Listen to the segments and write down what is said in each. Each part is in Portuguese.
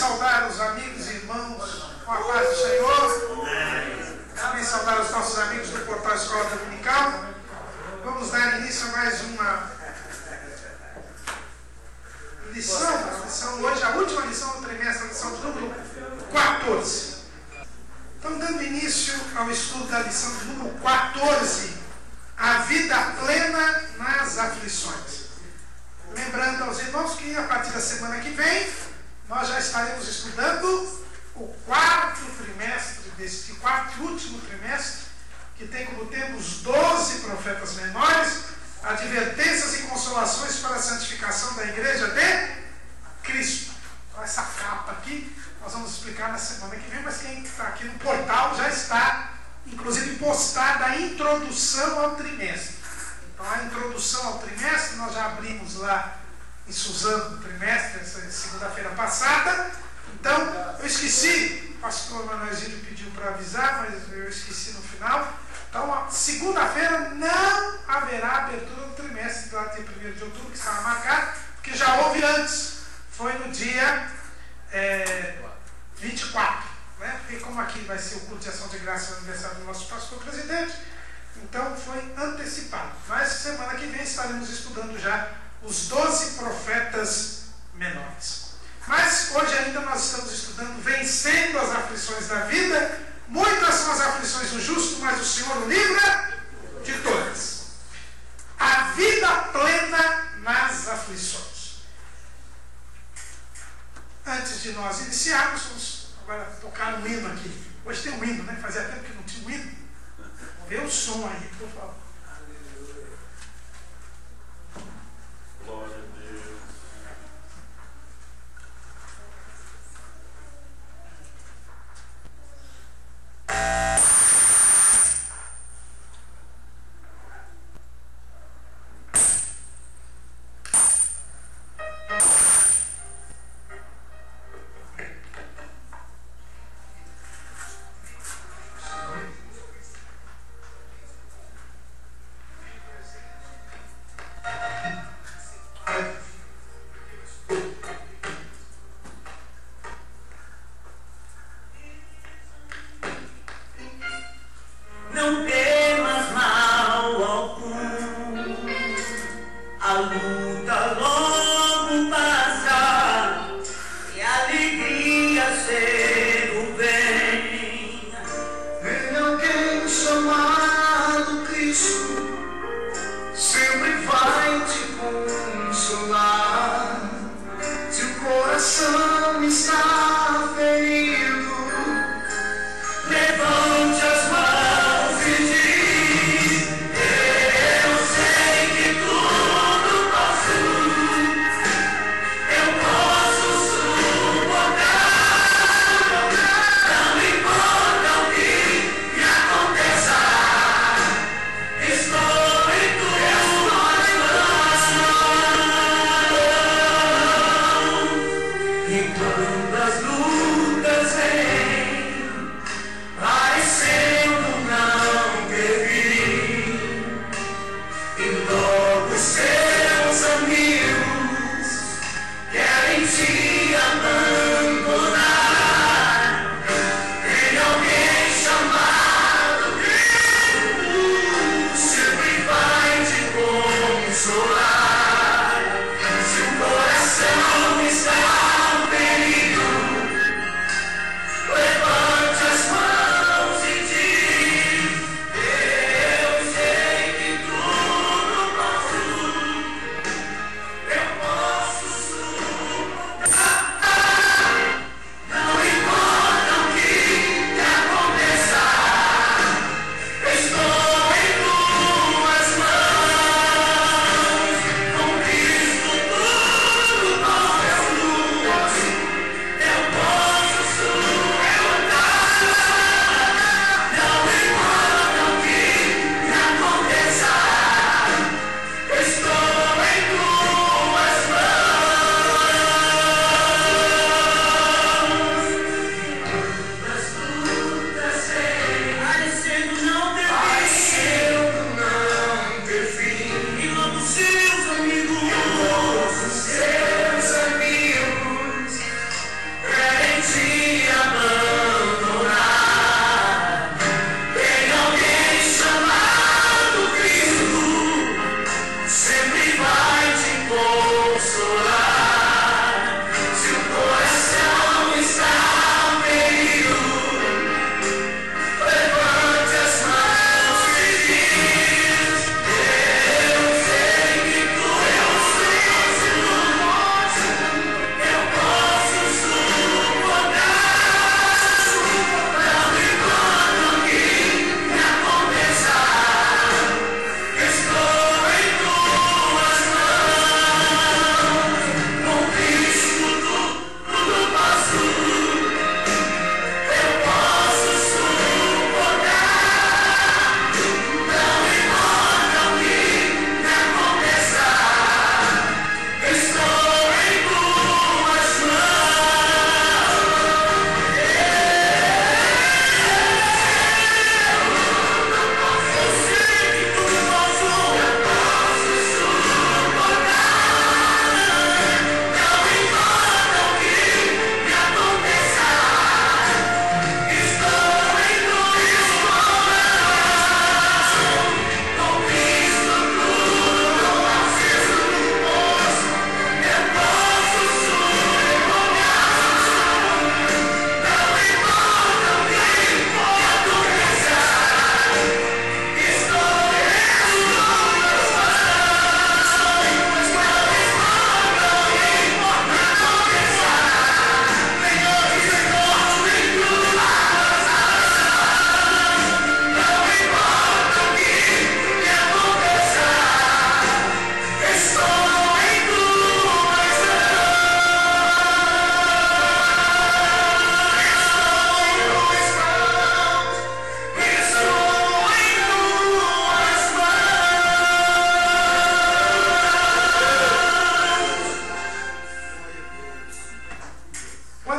saudar os amigos e irmãos com a paz do Senhor. Também saudar os nossos amigos do Portal Escola Dominical. Vamos dar início a mais uma lição hoje, a última lição do trimestre, a lição número 14. Estamos dando início ao estudo da lição número 14, a vida plena nas aflições. Lembrando aos irmãos que a partir da semana que vem, nós já estaremos estudando o quarto trimestre, deste quarto e último trimestre, que tem como tema os 12 profetas menores, advertências e consolações para a santificação da igreja de Cristo. Então, essa capa aqui, nós vamos explicar na semana que vem, mas quem está aqui no portal já está, inclusive, postada a introdução ao trimestre. Então, a introdução ao trimestre, nós já abrimos lá em Suzano no trimestre, essa segunda-feira passada. Então, eu esqueci, o pastor Manoelzinho pediu para avisar, mas eu esqueci no final. Então, segunda-feira não haverá abertura do trimestre, lá tem 1º de outubro, que estava marcado, porque já houve antes, foi no dia 24, né? Porque como aqui vai ser o culto de ação de graça no aniversário do nosso pastor presidente, então foi antecipado. Mas semana que vem estaremos estudando já os 12 profetas menores. Mas hoje ainda nós estamos estudando vencendo as aflições da vida. Muitas são as aflições do justo, mas o Senhor o livra de todas. A vida plena nas aflições. Antes de nós iniciarmos, vamos agora tocar um hino aqui. Hoje tem um hino, né? Fazia tempo que não tinha um hino. Vamos ver o som aí, por favor. Glória a Deus.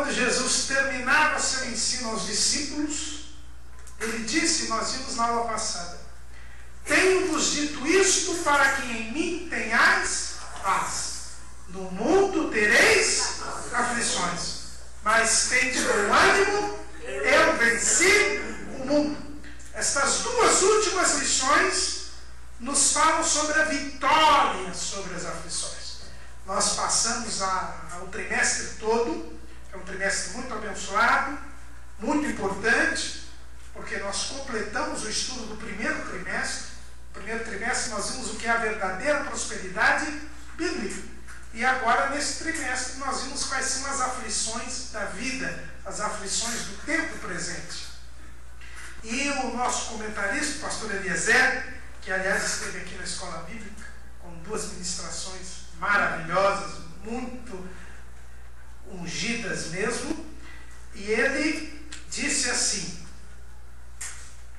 quando Jesus terminava seu ensino aos discípulos, ele disse, nós vimos na aula passada, tenho-vos dito isto para que em mim tenhais paz. No mundo tereis aflições, mas tende bom ânimo, eu venci o mundo. Estas duas últimas lições nos falam sobre a vitória sobre as aflições. Nós passamos o trimestre todo, é um trimestre muito abençoado, muito importante, porque nós completamos o estudo do primeiro trimestre. No primeiro trimestre nós vimos o que é a verdadeira prosperidade bíblica. E agora, nesse trimestre, nós vimos quais são as aflições da vida, as aflições do tempo presente. E o nosso comentarista, o pastor Eliezer, que aliás esteve aqui na escola bíblica, com 2 ministrações maravilhosas, muito ungidas mesmo, e ele disse assim,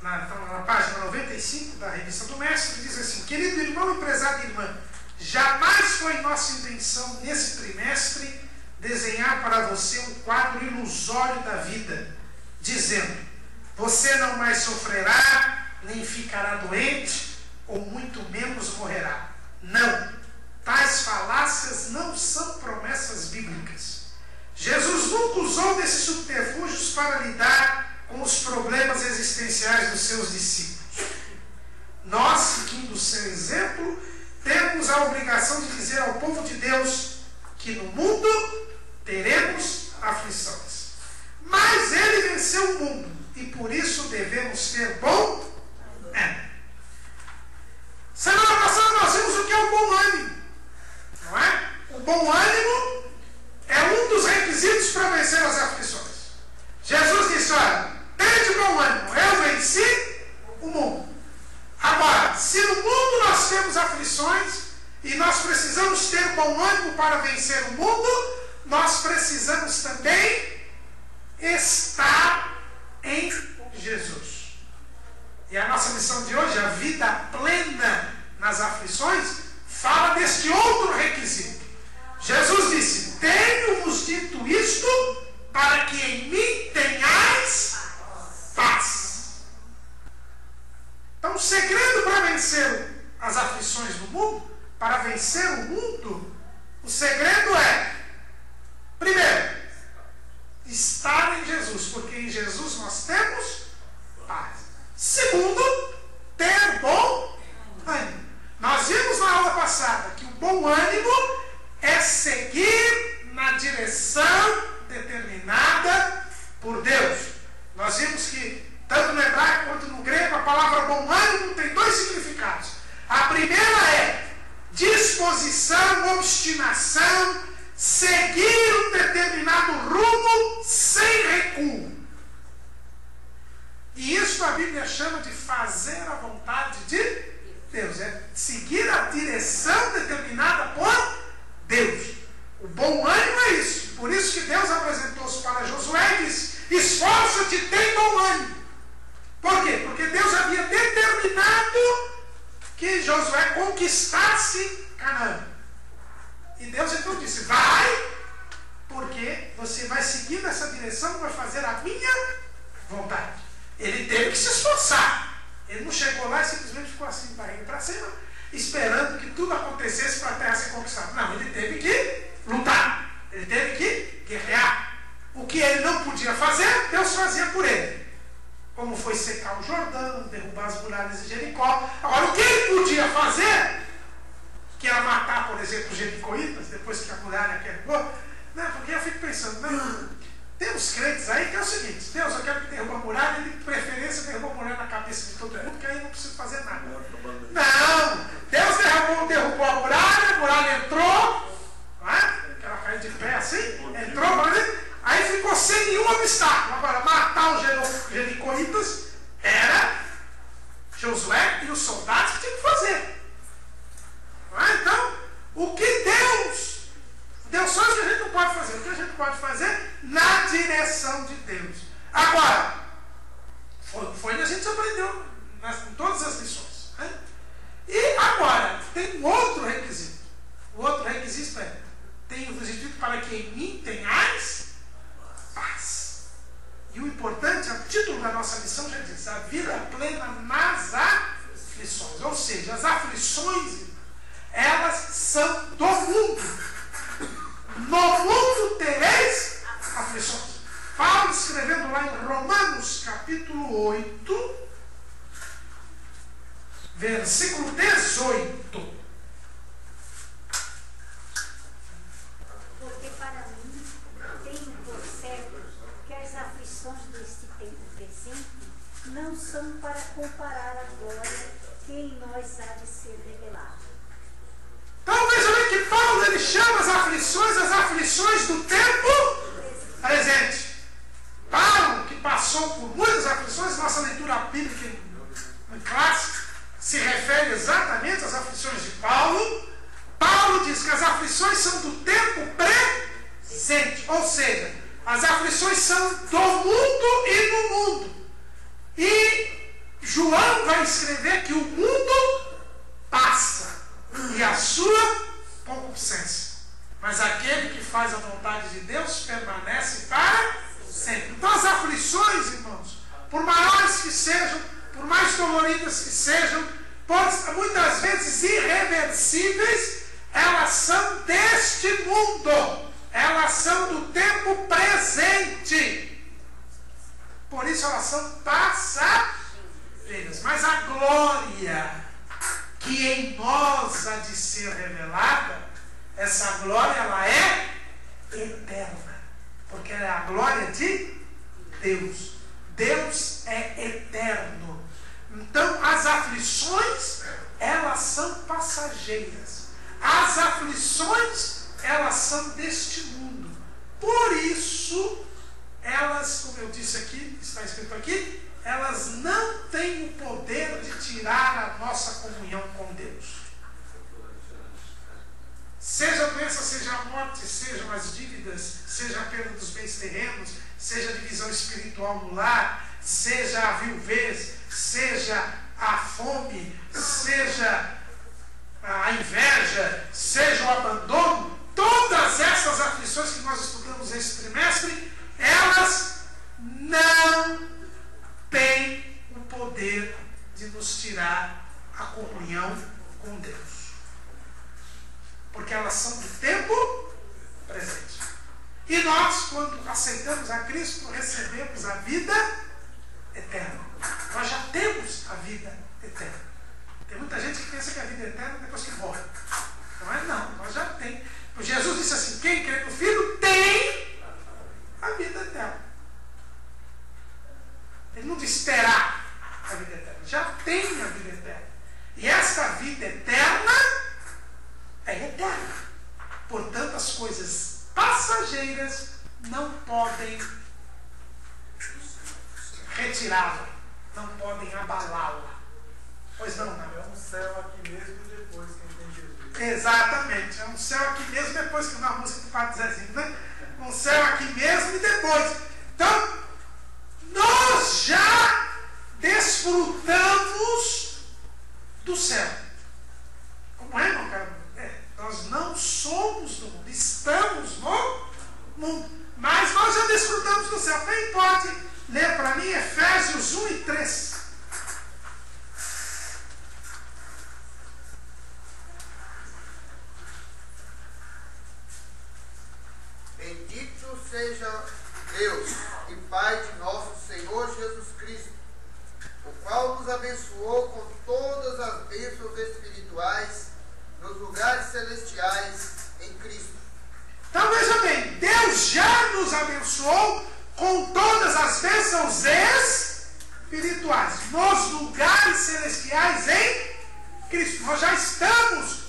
na página 95 da revista do Mestre, diz assim, querido irmão e prezada irmã, jamais foi nossa intenção nesse trimestre desenhar para você um quadro ilusório da vida, dizendo, você não mais sofrerá, nem ficará doente, ou muito menos morrerá. Não, tais falácias não são promessas bíblicas. Jesus nunca usou desses subterfúgios para lidar com os problemas existenciais dos seus discípulos. Nós, seguindo o seu exemplo, temos a obrigação de dizer ao povo de Deus que no mundo teremos aflições. Mas ele venceu o mundo e por isso devemos ter bom ânimo. Semana passada nós vimos o que é o bom ânimo, não é? O bom ânimo é um dos requisitos para vencer as aflições. Jesus disse, olha, tende bom ânimo, eu venci o mundo. Agora, se no mundo nós temos aflições e nós precisamos ter bom ânimo para vencer o mundo, nós precisamos também estar em Jesus. E a nossa missão de hoje, a vida plena nas aflições, fala deste outro requisito. Jesus disse, tenho-vos dito isto para que em mim tenhais paz. Então, o segredo para vencer as aflições do mundo, para vencer o mundo, o segredo é, primeiro, estar em Jesus, porque em Jesus nós temos paz. Segundo, ter bom ânimo. Nós vimos na aula passada que o bom ânimo é seguir na direção determinada por Deus. Nós vimos que, tanto no hebraico quanto no grego, a palavra bom ânimo tem 2 significados. A primeira é disposição, obstinação, seguir um determinado rumo sem recuo. E isso a Bíblia chama de fazer a vontade de Deus. É seguir a direção determinada por Deus. O bom ânimo é isso. Por isso que Deus apresentou-se para Josué e disse, esforça-te, tem bom ânimo. Por quê? Porque Deus havia determinado que Josué conquistasse Canaã. E Deus então disse, vai, porque você vai seguir nessa direção e vai fazer a minha vontade. Ele teve que se esforçar. Ele não chegou lá e simplesmente ficou assim, barriga para cima, esperando que tudo acontecesse para a terra ser conquistada. Não, ele teve que lutar. Ele teve que guerrear. O que ele não podia fazer, Deus fazia por ele. Como foi secar o Jordão, derrubar as muralhas de Jericó. Agora, o que ele podia fazer, que era matar, por exemplo, os jericoítas, depois que a muralha quebrou, não, porque eu fico pensando, não, tem uns crentes aí que é o seguinte, Deus, eu quero que derruba a muralha, ele de preferência derruba a muralha na cabeça de todo mundo, que aí não precisa fazer nada. Não, Deus derrubou a muralha entrou, não é? Que ela caiu de pé assim, entrou, aí ficou sem nenhum obstáculo. Agora, matar os jericoítas era Josué e os soldados que tinham que fazer. Não é? Então, o que Deus faz, o que a gente não pode fazer? O que a gente pode fazer na direção de Deus. Agora, foi onde a gente aprendeu em todas as lições. Né? E agora, tem um outro requisito. O outro requisito é, tenho-vos dito para que em mim tenhais plena nas aflições. Ou seja, as aflições, elas são do mundo. No mundo tereis aflições. Paulo escrevendo lá em Romanos capítulo 8, versículo 18. Porque para mim tenho por certo que as aflições deste tempo presente não são para comparar a glória que em nós há de ser revelada. Então veja bem que Paulo ele chama as aflições do tempo presente. Paulo, que passou por muitas aflições, nossa leitura bíblica em classe se refere exatamente às aflições de Paulo. Paulo diz que as aflições são do tempo presente, ou seja, as aflições são do mundo e no mundo. E João vai escrever que o mundo passa e a sua concupiscência, mas aquele que faz a vontade de Deus permanece para sempre. Então as aflições, irmãos, por maiores que sejam, por mais doloridas que sejam, muitas vezes irreversíveis, elas são deste mundo, elas são do tempo presente, por isso elas são passageiras. Mas a glória que em nós há de ser revelada, essa glória ela é eterna, porque ela é a glória de Deus. Deus é eterno. Então as aflições, elas são passageiras. As aflições, elas são deste mundo. Por isso, elas, como eu disse aqui, está escrito aqui, elas não têm o poder de tirar a nossa comunhão com Deus. Seja a doença, seja a morte, sejam as dívidas, seja a perda dos bens terrenos, seja a divisão espiritual no lar, seja a viuvez, seja a fome, seja a inveja, seja o abandono, todas essas aflições que nós estudamos esse trimestre, elas não têm o poder de nos tirar a comunhão com Deus. Porque elas são do tempo presente. E nós, quando aceitamos a Cristo, recebemos a vida eterna. Nós já temos a vida eterna. Tem muita gente que pensa que a vida eterna é depois que morre. Não é não, nós já temos. Jesus disse assim, quem crê no Filho tem a vida eterna. Ele não disse terá a vida eterna, já tem a vida eterna. E esta vida eterna é eterna. Portanto, as coisas passageiras não podem retirá-la, não podem abalá-la. Pois não, Gabriel? É um céu aqui mesmo e depois quem tem Jesus. Exatamente, é um céu aqui mesmo depois, que na música do Padre Zezinho, né? Um céu aqui mesmo e depois. Então, nós já desfrutamos do céu. Como é, meu caro? Nós não somos do mundo, estamos no mundo, mas nós já desfrutamos do céu. Quem pode ler para mim Efésios 1 e 3? Bendito seja Deus e Pai de nosso Senhor Jesus Cristo, o qual nos abençoou com todas as bênçãos espirituais nos lugares celestiais em Cristo. Então veja bem, Deus já nos abençoou com todas as bênçãos espirituais nos lugares celestiais em Cristo. Nós já estamos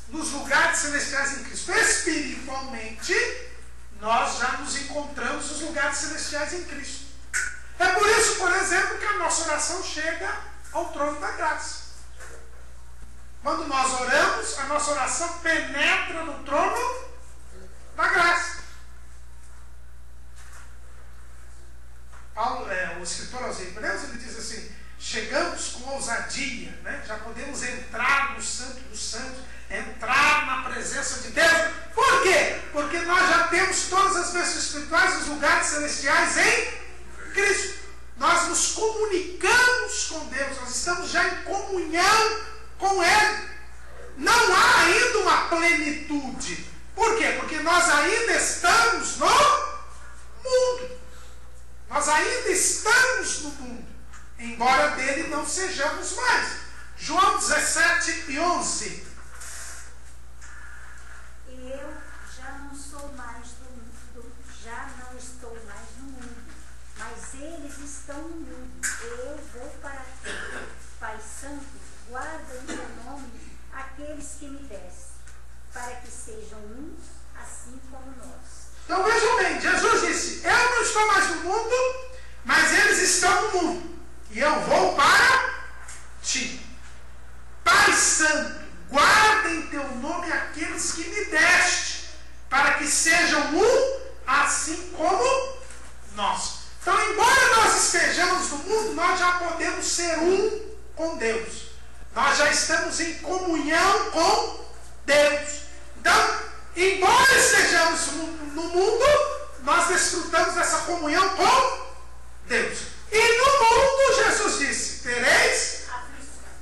nos lugares celestiais em Cristo. Espiritualmente, nós já nos encontramos nos lugares celestiais em Cristo. É por isso, por exemplo, que a nossa oração chega ao trono da graça. Quando nós oramos, a nossa oração penetra no trono da graça. Paulo, o escritor aos Hebreus, ele diz assim, chegamos com ousadia, né? Já podemos entrar no Santo dos Santos, entrar na presença de Deus. Por quê? Porque nós já temos todas as bênçãos espirituais nos lugares celestiais em Cristo. Nós nos comunicamos com Deus. nós ainda estamos no mundo. Nós ainda estamos no mundo, embora dele não sejamos mais. João 17:11. E eu já não sou mais do mundo, já não estou mais no mundo, mas eles estão no mundo, e eu vou para ti. Pai Santo, guarda em teu nome aqueles que me deste, para que sejam um, assim como nós. Então vejam bem, Jesus disse, eu não estou mais no mundo, mas eles estão no mundo, e eu vou para ti. Pai Santo, guarda em teu nome aqueles que me deste, para que sejam um, assim como nós. Então, embora nós estejamos no mundo, nós já podemos ser um com Deus. Nós já estamos em comunhão com Deus. Então, embora estejamos no mundo, nós desfrutamos dessa comunhão com Deus. E no mundo, Jesus disse, tereis,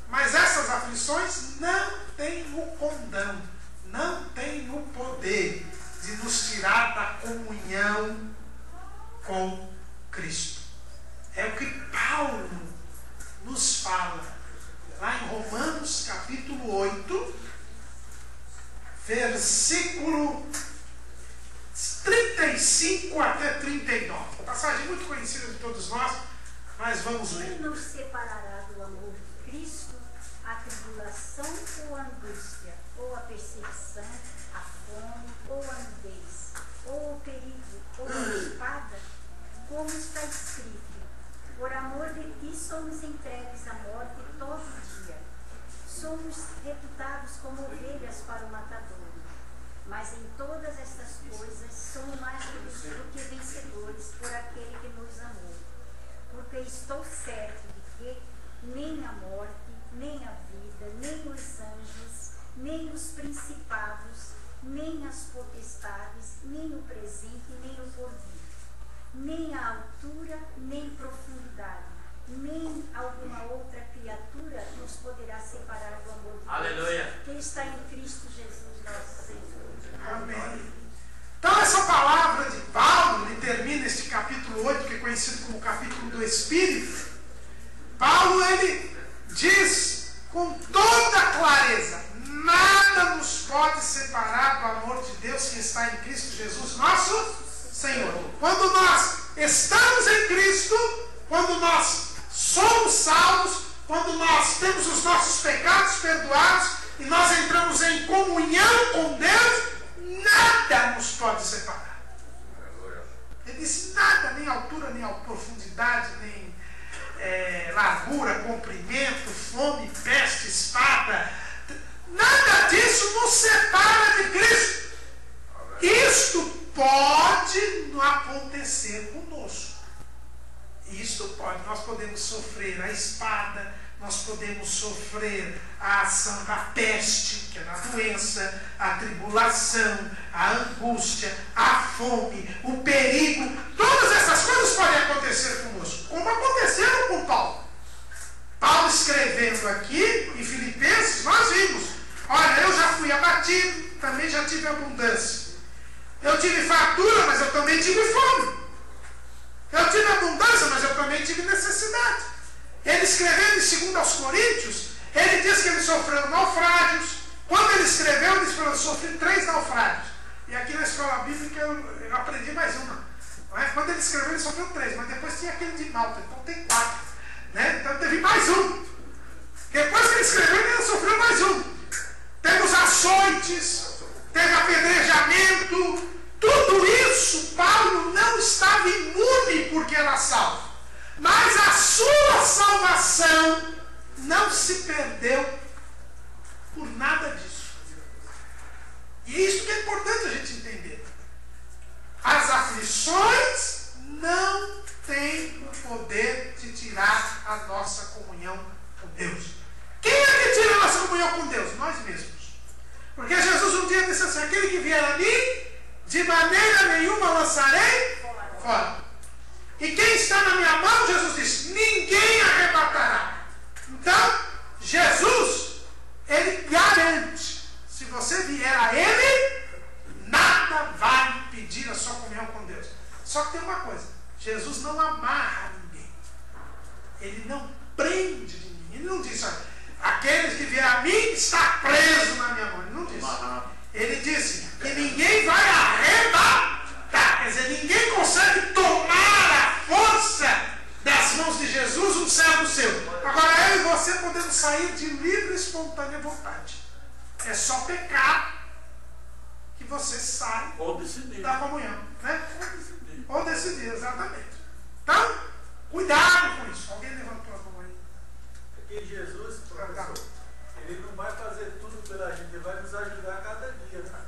mas essas aflições não têm o condão, não têm o poder de nos tirar da comunhão com Cristo. É o que Paulo nos fala lá em Romanos capítulo 8, versículo 35 até 39. Uma passagem muito conhecida de todos nós, mas vamos ler. Quem nos separará do amor de Cristo? A tribulação ou a angústia, ou a perseguição, a fome, ou a nudez, ou o perigo, ou a espada? Como está escrito, por amor de ti somos entregues à morte todo dia. Somos reputados como ovelhas para o matador. Mas em todas estas coisas somos mais do que vencedores por aquele que nos amou. Porque estou certo de que nem a morte, nem a vida, nem os anjos, nem os principados, nem as potestades, nem o presente, nem o porvir, nem a altura, nem profundidade, nem alguma outra criatura nos poderá separar do amor de Aleluia. Deus, que está em Cristo Jesus, nosso Senhor. Amém. Então essa palavra de Paulo, ele termina este capítulo 8, que é conhecido como capítulo do Espírito. Paulo, ele diz com toda clareza, nada nos pode separar do amor de Deus que está em Cristo Jesus, nosso Senhor. Quando nós estamos em Cristo, quando nós somos salvos, quando nós temos os nossos pecados perdoados e nós entramos em comunhão com Deus, nada nos pode separar. Ele disse nada, nem altura, nem profundidade, nem largura, comprimento, fome, peste, espada. Nada disso nos separa de Cristo. Isto pode acontecer conosco. Isto pode. Nós podemos sofrer a espada, nós podemos sofrer a ação da peste, que é a doença, a tribulação, a angústia, a fome, o perigo. Todas essas coisas podem acontecer conosco, como aconteceram com Paulo. Paulo escrevendo aqui em Filipenses, nós vimos, olha, eu já fui abatido, também já tive abundância. Eu tive fartura, mas eu também tive fome. Eu tive abundância, mas eu também tive necessidade. Ele escrevendo em 2 aos Coríntios, ele diz que ele sofreu naufrágios. Quando ele escreveu, ele disse que eu sofri 3 naufrágios. E aqui na escola bíblica eu aprendi mais uma. Quando ele escreveu, ele sofreu 3, mas depois tinha aquele de Malta, então tem 4. Né? Então teve mais um. Depois que ele escreveu, ele sofreu mais um. Teve os açoites, teve apedrejamento. Tudo isso, Paulo não estava imune porque era salvo. Mas a sua salvação não se perdeu por nada disso. E isso que é importante a gente entender. As aflições não têm o poder de tirar a nossa comunhão com Deus. Quem é que tira a nossa comunhão com Deus? Nós mesmos. Porque Jesus um dia disse assim, aquele que vier a mim, de maneira nenhuma lançarei fora. E quem está na minha mão, Jesus disse, ninguém arrebatará. Então, Jesus, ele garante, se você vier a ele, nada vai Só que tem uma coisa, Jesus não amarra ninguém. Ele não prende ninguém. Ele não diz, olha, aqueles que vierem a mim está preso na minha mão. Ele não disse. Ele disse que ninguém vai arrebatar. Quer dizer, ninguém consegue tomar a força das mãos de Jesus um servo seu. Agora eu e você podemos sair de livre e espontânea vontade. É só pecar que você sai Ou decidir. da comunhão. Né? Ou decidir. Ou decidir, exatamente. Então, cuidado com isso. Alguém levantou a mão aí? Porque Jesus, professor, ele não vai fazer tudo pela gente, ele vai nos ajudar a cada dia. Né?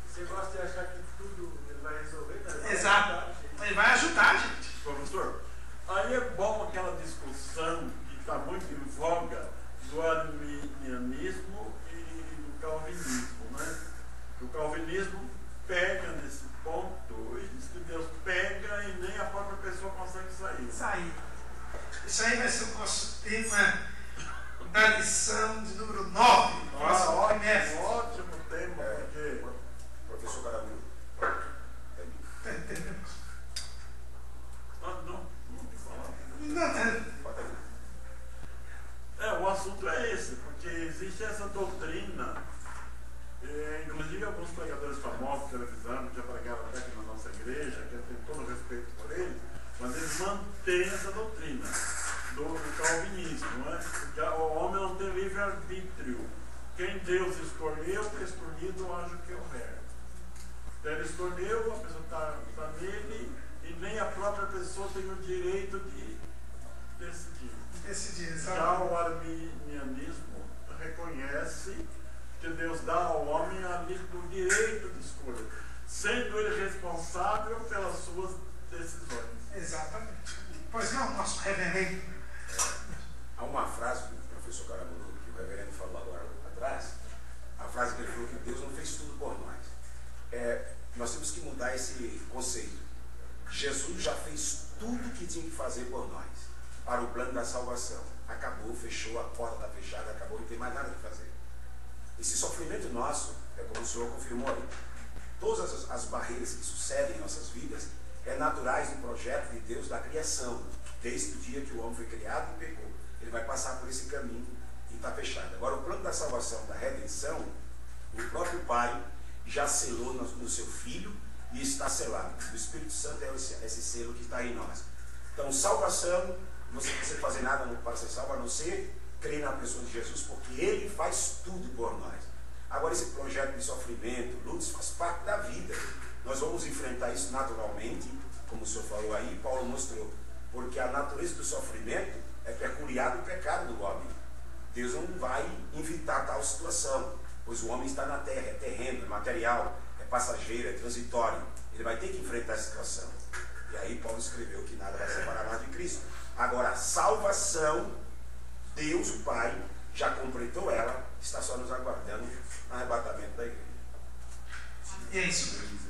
Você gosta de achar que tudo ele vai resolver? Né? Ele vai Exato. ajudar a gente. Ele vai ajudar a gente. Professor, aí é bom aquela discussão que está muito em voga do arminianismo e do calvinismo, né? O calvinismo pega nesse ponto e diz que Deus pega e nem a própria pessoa consegue sair. Isso aí vai ser o nosso tema da lição de número 9. Ótimo tema, porque... Professor Caramuru. Entendemos? Não tem que falar. Não, O assunto é esse, porque existe essa doutrina, inclusive alguns pregadores famosos de televisão, que já pregaram até aqui na nossa igreja, que eu tenho todo o respeito por eles, mas eles mantêm essa doutrina do calvinismo, né? Porque o homem não tem livre-arbítrio. Quem Deus escolheu, está escolhido, haja o que houver. Então ele escolheu, a pessoa está nele, e nem a própria pessoa tem o direito de decidir. Já o arminianismo reconhece que Deus dá ao homem o direito de escolha, sendo ele responsável pelas suas decisões. Exatamente. Pois não, nosso reverendo. Há uma frase do professor Caramuru, que o reverendo falou agora atrás, a frase que ele falou que Deus não fez tudo por nós. Nós temos que mudar esse conceito. Jesus já fez tudo que tinha que fazer por nós, para o plano da salvação. Acabou, fechou, a porta está fechada, acabou, não tem mais nada que fazer. Esse sofrimento nosso, é como o senhor confirmou ali, todas as barreiras que sucedem em nossas vidas é naturais do projeto de Deus da criação, desde o dia que o homem foi criado e pecou. Ele vai passar por esse caminho e está fechado. Agora, o plano da salvação, da redenção, o próprio Pai já selou no seu Filho e está selado. O Espírito Santo é esse selo que está em nós. Então, salvação, você não precisa fazer nada para ser salvo, a não ser crer na pessoa de Jesus, porque Ele faz tudo por nós. Agora, esse projeto de sofrimento, lutas, faz parte da vida. Nós vamos enfrentar isso naturalmente, como o senhor falou aí, Paulo mostrou, porque a natureza do sofrimento é peculiar do pecado do homem. Deus não vai evitar tal situação, pois o homem está na terra, é terreno, é material, é passageiro, é transitório. Ele vai ter que enfrentar essa situação. E aí Paulo escreveu que nada vai separar nós de Cristo. Agora, a salvação, Deus, o Pai, já completou ela, está só nos aguardando no arrebatamento da igreja. E é isso mesmo.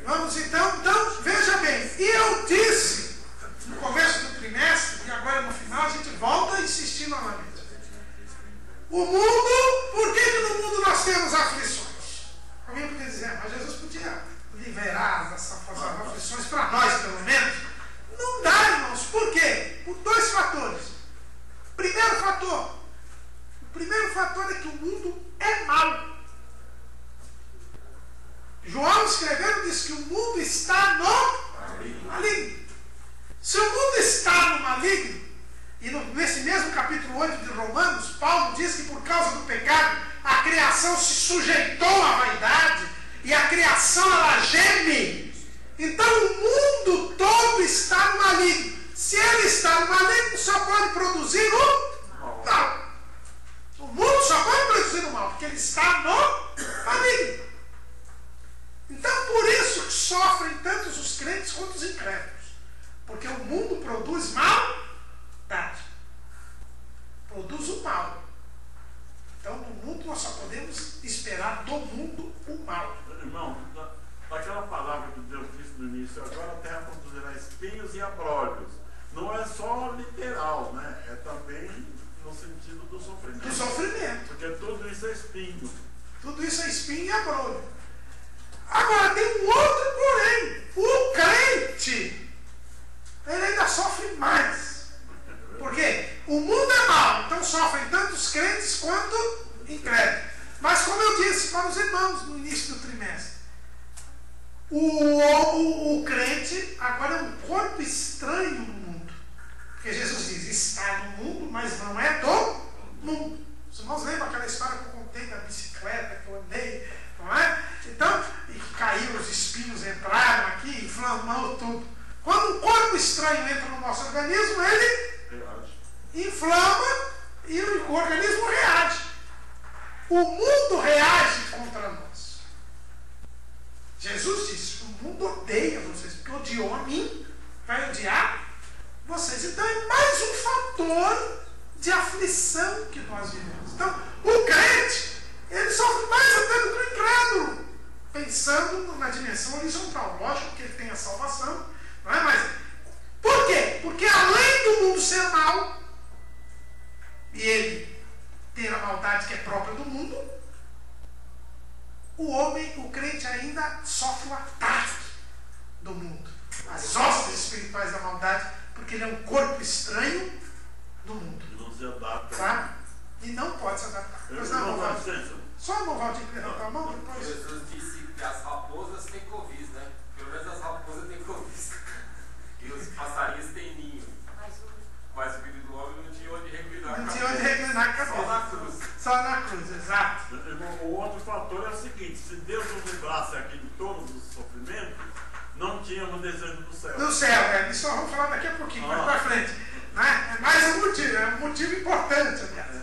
Vamos então, veja bem, e eu disse no começo do trimestre, e agora no final a gente volta a insistir novamente. O mundo, por que no mundo nós temos aflições? Alguém podia dizer, mas Jesus podia liberar essas aflições para nós, pelo menos. Não dá, irmãos. Por quê? Por dois fatores. O primeiro fator é que o mundo é mau. João escrevendo diz que o mundo está no maligno. Se o mundo está no maligno, e nesse mesmo capítulo 8 de Romanos, Paulo diz que por causa do pecado, a criação se sujeitou à vaidade, e a criação ela geme. Então o mundo todo está no maligno. Se ele está no maligno, só pode produzir o mal. O mundo só pode produzir o mal, porque ele está no maligno. Então por isso que sofrem tantos os crentes quanto os incrédulos. Porque o mundo produz maldade. Produz o mal. Então no mundo nós só podemos esperar do mundo o mal. Irmão, aquela palavra que Deus disse no início, agora a terra produzirá espinhos e abrolhos. Não é só literal, né? É também no sentido do sofrimento. Do sofrimento. Porque tudo isso é espinho. Tudo isso é espinho e abrolho. Agora tem um outro porém. O crente mais. Por quê? O mundo é mau, então sofrem tanto os crentes quanto incrédulos. Mas como eu disse para os irmãos no início do trimestre, o crente agora é um corpo estranho no mundo. Porque Jesus diz, está no mundo, mas não é do mundo. Os irmãos lembram aquela história que eu contei da bicicleta que eu andei, não é? Então, e caiu, os espinhos entraram aqui, inflamou tudo. Quando um corpo estranho entra no nosso organismo, ele inflama e o organismo reage. O mundo reage contra nós. Jesus disse, o mundo odeia vocês, porque odiou a mim, vai odiar vocês. Então é mais um fator de aflição que nós vivemos. Então, o crente, ele sofre mais até do que o incrédulo, pensando na dimensão horizontal. Lógico que ele tem a salvação, não é? Mas por quê? Porque além do mundo ser mau, e ele ter a maldade que é própria do mundo, o homem, o crente ainda sofre o ataque do mundo, as hostes espirituais da maldade, porque ele é um corpo estranho do mundo. E não se adapta. Tá? E não pode se adaptar. Pois não, só a Valdir levantar a mão depois. Jesus disse que as raposas têm covis, né? Pelo menos as raposas têm covis. E os passarinhos têm ninho. Mas o filho do homem não tinha onde reclinar a cabeça. Não tinha onde reclinar a cabeça. Só na cruz. Só na cruz, exato. O outro fator é o seguinte, se Deus nos livrasse aqui de todos os sofrimentos, não tínhamos desejo do céu. Do céu, isso nós vamos falar daqui a pouquinho, mais para frente. Né? É mais um motivo, é um motivo importante, aliás.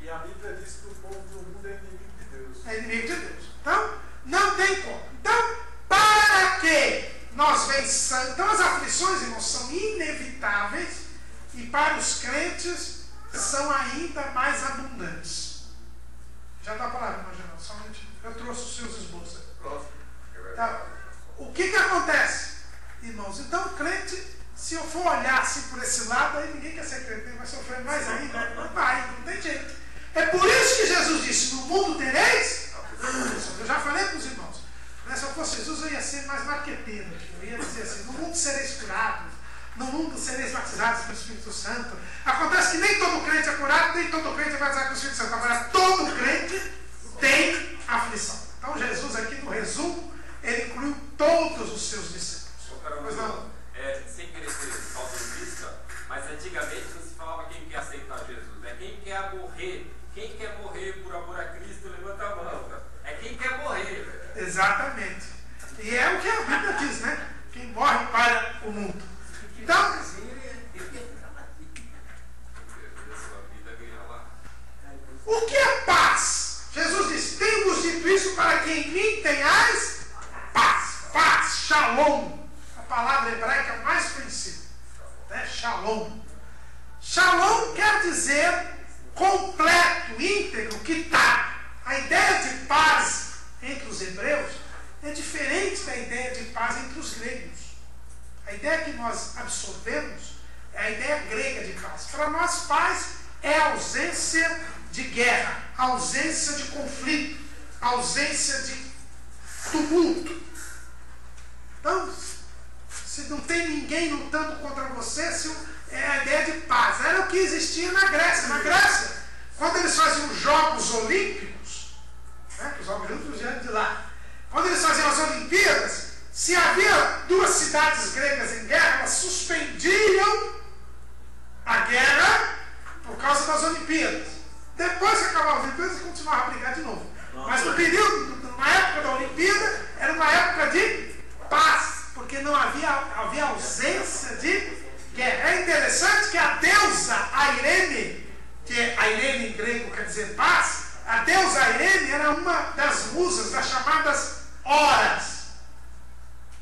E a Bíblia diz que o povo do mundo é inimigo de Deus. É inimigo de Deus. Então, não tem como. Então, para que nós vençamos. Então, as aflições, irmãos, são inevitáveis e para os crentes são ainda mais abundantes. Já dá a palavra, irmão Geraldo, só um minutinho. Eu trouxe os seus esboços. Tá. O que acontece, irmãos? Então, o crente, se eu for olhar assim por esse lado, aí ninguém quer ser crente, vai sofrer mais ainda. Não vai, não tem jeito. É por isso que Jesus disse, no mundo tereis. Eu já falei para os irmãos, né? Se eu fosse Jesus, eu ia ser mais marqueteiro. Eu ia dizer assim, no mundo sereis curados, no mundo sereis batizados pelo Espírito Santo. Acontece que nem todo crente é curado, nem todo crente é batizado pelo Espírito Santo. Agora, todo crente tem aflição. Então, Jesus aqui no resumo, ele incluiu todos os seus discípulos. Pois não? Sem querer ser saudosista, mas antigamente não se falava quem quer aceitar Jesus. É quem quer morrer. Quem quer morrer por amor a Cristo, levanta a mão. É quem quer morrer. Exatamente. E é o que a Bíblia diz, né? Quem morre para o mundo. Então, o que é paz? Jesus disse, tenho-vos dito isso para que em mim tenhais paz. Paz, shalom. A palavra hebraica mais conhecida. Né? Shalom. Shalom quer dizer completo, íntegro, quitado. A ideia de paz entre os hebreus é diferente da ideia de paz entre os gregos. A ideia que nós absorvemos é a ideia grega de paz. Para nós, paz é a ausência de guerra, a ausência de conflito, a ausência de tumulto. Então, se não tem ninguém lutando contra você, é a ideia de paz. Era o que existia na Grécia. Na Grécia, quando eles faziam os Jogos Olímpicos, né, que os Jogos Olímpicos vieram de lá, quando eles faziam as Olimpíadas, se havia duas cidades gregas em guerra, elas suspendiam a guerra por causa das Olimpíadas. Depois que acabavam as Olimpíadas, eles continuavam a brigar de novo. Mas no período, na época da Olimpíada, era uma época de paz, porque não havia ausência de guerra. É interessante que a deusa Airene, que Airene em grego quer dizer paz, a deusa Airene era uma das musas das chamadas horas.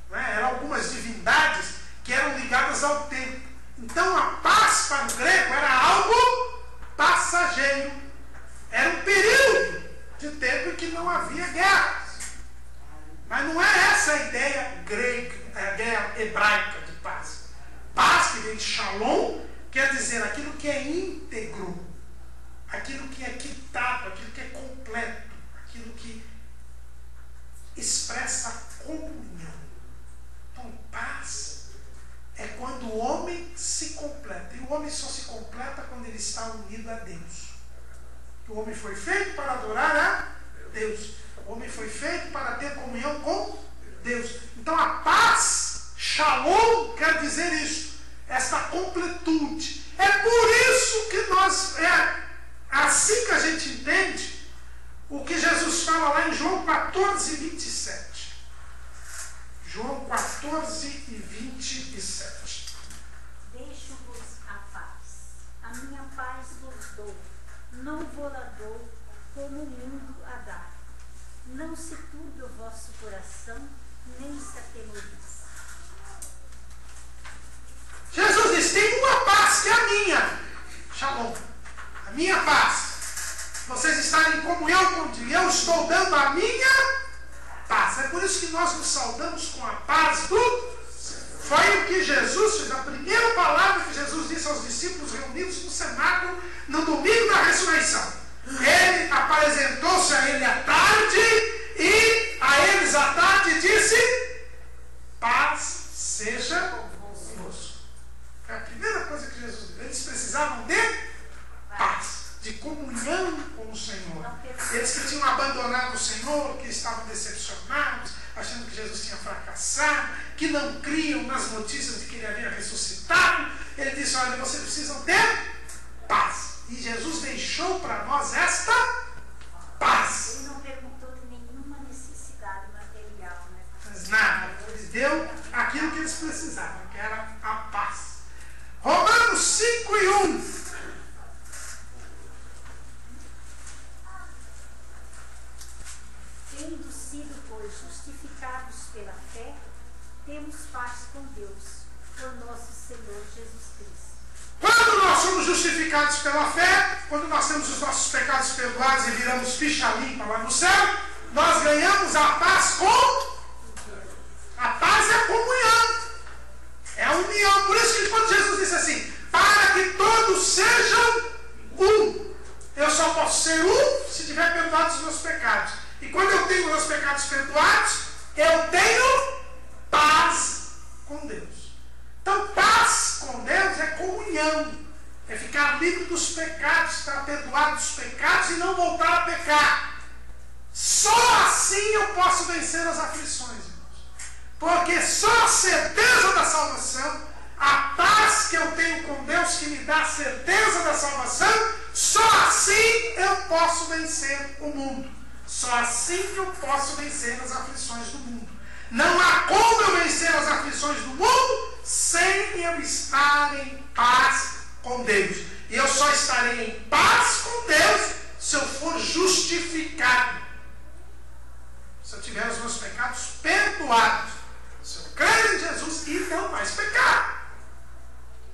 Né? Eram algumas divindades que eram ligadas ao tempo. Então a paz para o grego era algo passageiro. Era um período de tempo em que não havia guerras. Mas não é essa a ideia grega, a ideia hebraica de paz. Paz, que vem de shalom, quer dizer aquilo que é íntegro, aquilo que é quitado, aquilo que é completo, aquilo que expressa comunhão. Então, paz é quando o homem se completa. O homem foi feito para adorar a Deus. O homem foi feito para ter comunhão com Deus. Então a paz, shalom, quer dizer isso. Esta completude. É por isso que nós, é assim que a gente entende o que Jesus fala lá em João 14, 27. João 14 e 27. Deixo-vos a paz. A minha paz vos dou. Não vou-la dou como o mundo a dá. Não se turbe o vosso coração, nem se atemorize. Jesus diz, tem uma paz que é a minha. Shalom. A minha paz. Vocês estarem em comunhão comigo. Eu estou dando a minha paz. É por isso que nós nos saudamos com a paz do... Foi o que Jesus fez. A primeira palavra que Jesus disse aos discípulos reunidos no cenáculo no domingo da ressurreição. Ele apresentou-se a ele à tarde e a eles à tarde disse: paz seja convosco. É a primeira coisa que Jesus disse. Eles precisavam de paz, de comunhão com o Senhor. Eles que tinham abandonado o Senhor, que estavam decepcionados, achando que Jesus tinha fracassado, que não criam nas notícias de que ele havia ressuscitado. Ele disse: olha, vocês precisam ter paz. E Jesus deixou para nós esta paz. Ele não perguntou de nenhuma necessidade material, né? Mas nada. Ele deu aquilo que eles precisavam, que era a paz. Romanos 5 e 1. Tendo sido, pois, justificados pela fé, temos paz com Deus, por nosso Senhor Jesus Cristo. Quando nós somos justificados pela fé, quando nós temos os nossos pecados perdoados e viramos ficha limpa lá no céu, nós ganhamos a paz com... A paz é a comunhão. É a união. Por isso que quando Jesus disse assim, para que todos sejam um. Eu só posso ser um se tiver perdoado os meus pecados. E quando eu tenho meus pecados perdoados, eu tenho paz com Deus. Então, paz com Deus é comunhão. É ficar livre dos pecados, estar perdoado dos pecados e não voltar a pecar. Só assim eu posso vencer as aflições, irmãos. Porque só a certeza da salvação, a paz que eu tenho com Deus que me dá a certeza da salvação, só assim eu posso vencer o mundo. Só assim eu posso vencer as aflições do mundo. Não há como eu vencer as aflições do mundo sem eu estar em paz com Deus. E eu só estarei em paz com Deus se eu for justificado. Se eu tiver os meus pecados perdoados. Se eu crer em Jesus e não mais pecar.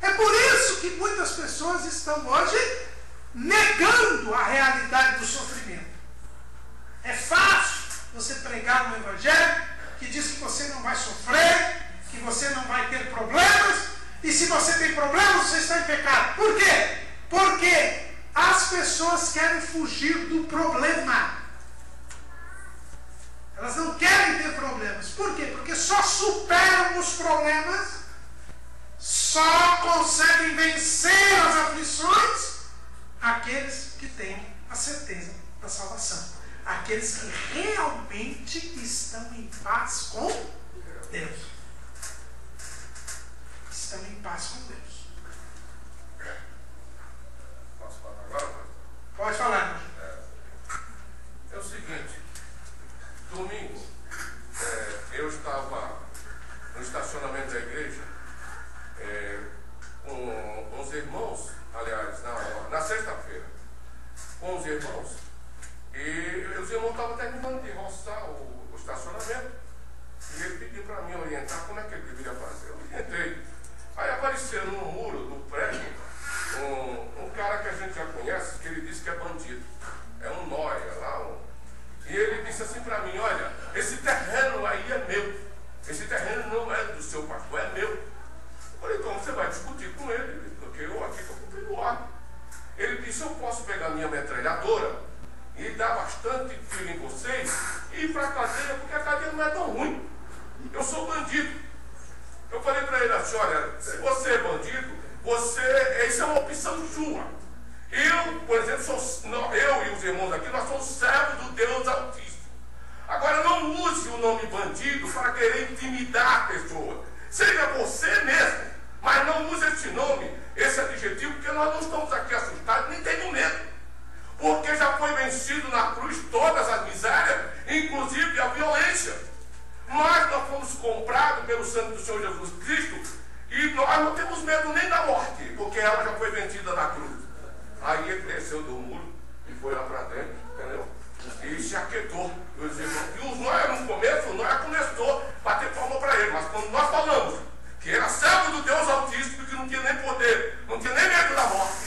É por isso que muitas pessoas estão hoje negando a realidade do sofrimento. É fácil você pregar no Evangelho que diz que você não vai sofrer, que você não vai ter problemas, e se você tem problemas, você está em pecado. Por quê? Porque as pessoas querem fugir do problema. Elas não querem ter problemas. Por quê? Porque só superam os problemas, só conseguem vencer as aflições aqueles que têm a certeza da salvação. Aqueles que realmente estão em paz com Deus. Estão em paz com Deus. Posso falar agora? Pode falar. É o seguinte, domingo, eu estava no estacionamento da igreja com os irmãos, aliás, na sexta-feira, com os irmãos. E os irmãos estavam terminando de roçar o estacionamento. E ele pediu para mim orientar como é que ele deveria fazer. Eu orientei. Aí apareceu no muro do prédio um cara que a gente já conhece, que ele disse que é bandido. É um nóia lá. E ele disse assim para mim: olha, esse terreno aí é meu. Esse terreno não é do seu pastor, é meu. Eu falei: então você vai discutir com ele, porque eu aqui estou cumprindo ordem. Ele disse: eu posso pegar minha metralhadora e dar bastante tiro em vocês e ir para a cadeia, porque a cadeia não é tão ruim. Eu sou bandido. Eu falei para ele assim: olha, se você é bandido, isso é uma opção sua. Eu, por exemplo, eu e os irmãos aqui, nós somos servos do Deus Altíssimo. Agora, não use o nome bandido para querer intimidar a pessoa. Seja você mesmo, mas não use esse nome, esse adjetivo, porque nós não estamos aqui assustados, nem temos medo. Porque já foi vencido na cruz todas as misérias, inclusive a violência. Nós não fomos comprados pelo sangue do Senhor Jesus Cristo e nós não temos medo nem da morte, porque ela já foi vencida na cruz. Aí ele desceu do muro e foi lá para dentro, entendeu? E se aquietou. E os Noé no começo, o Noé começou a bater palma para ele, mas quando nós falamos que era servo do Deus Altíssimo, que não tinha nem poder, não tinha nem medo da morte,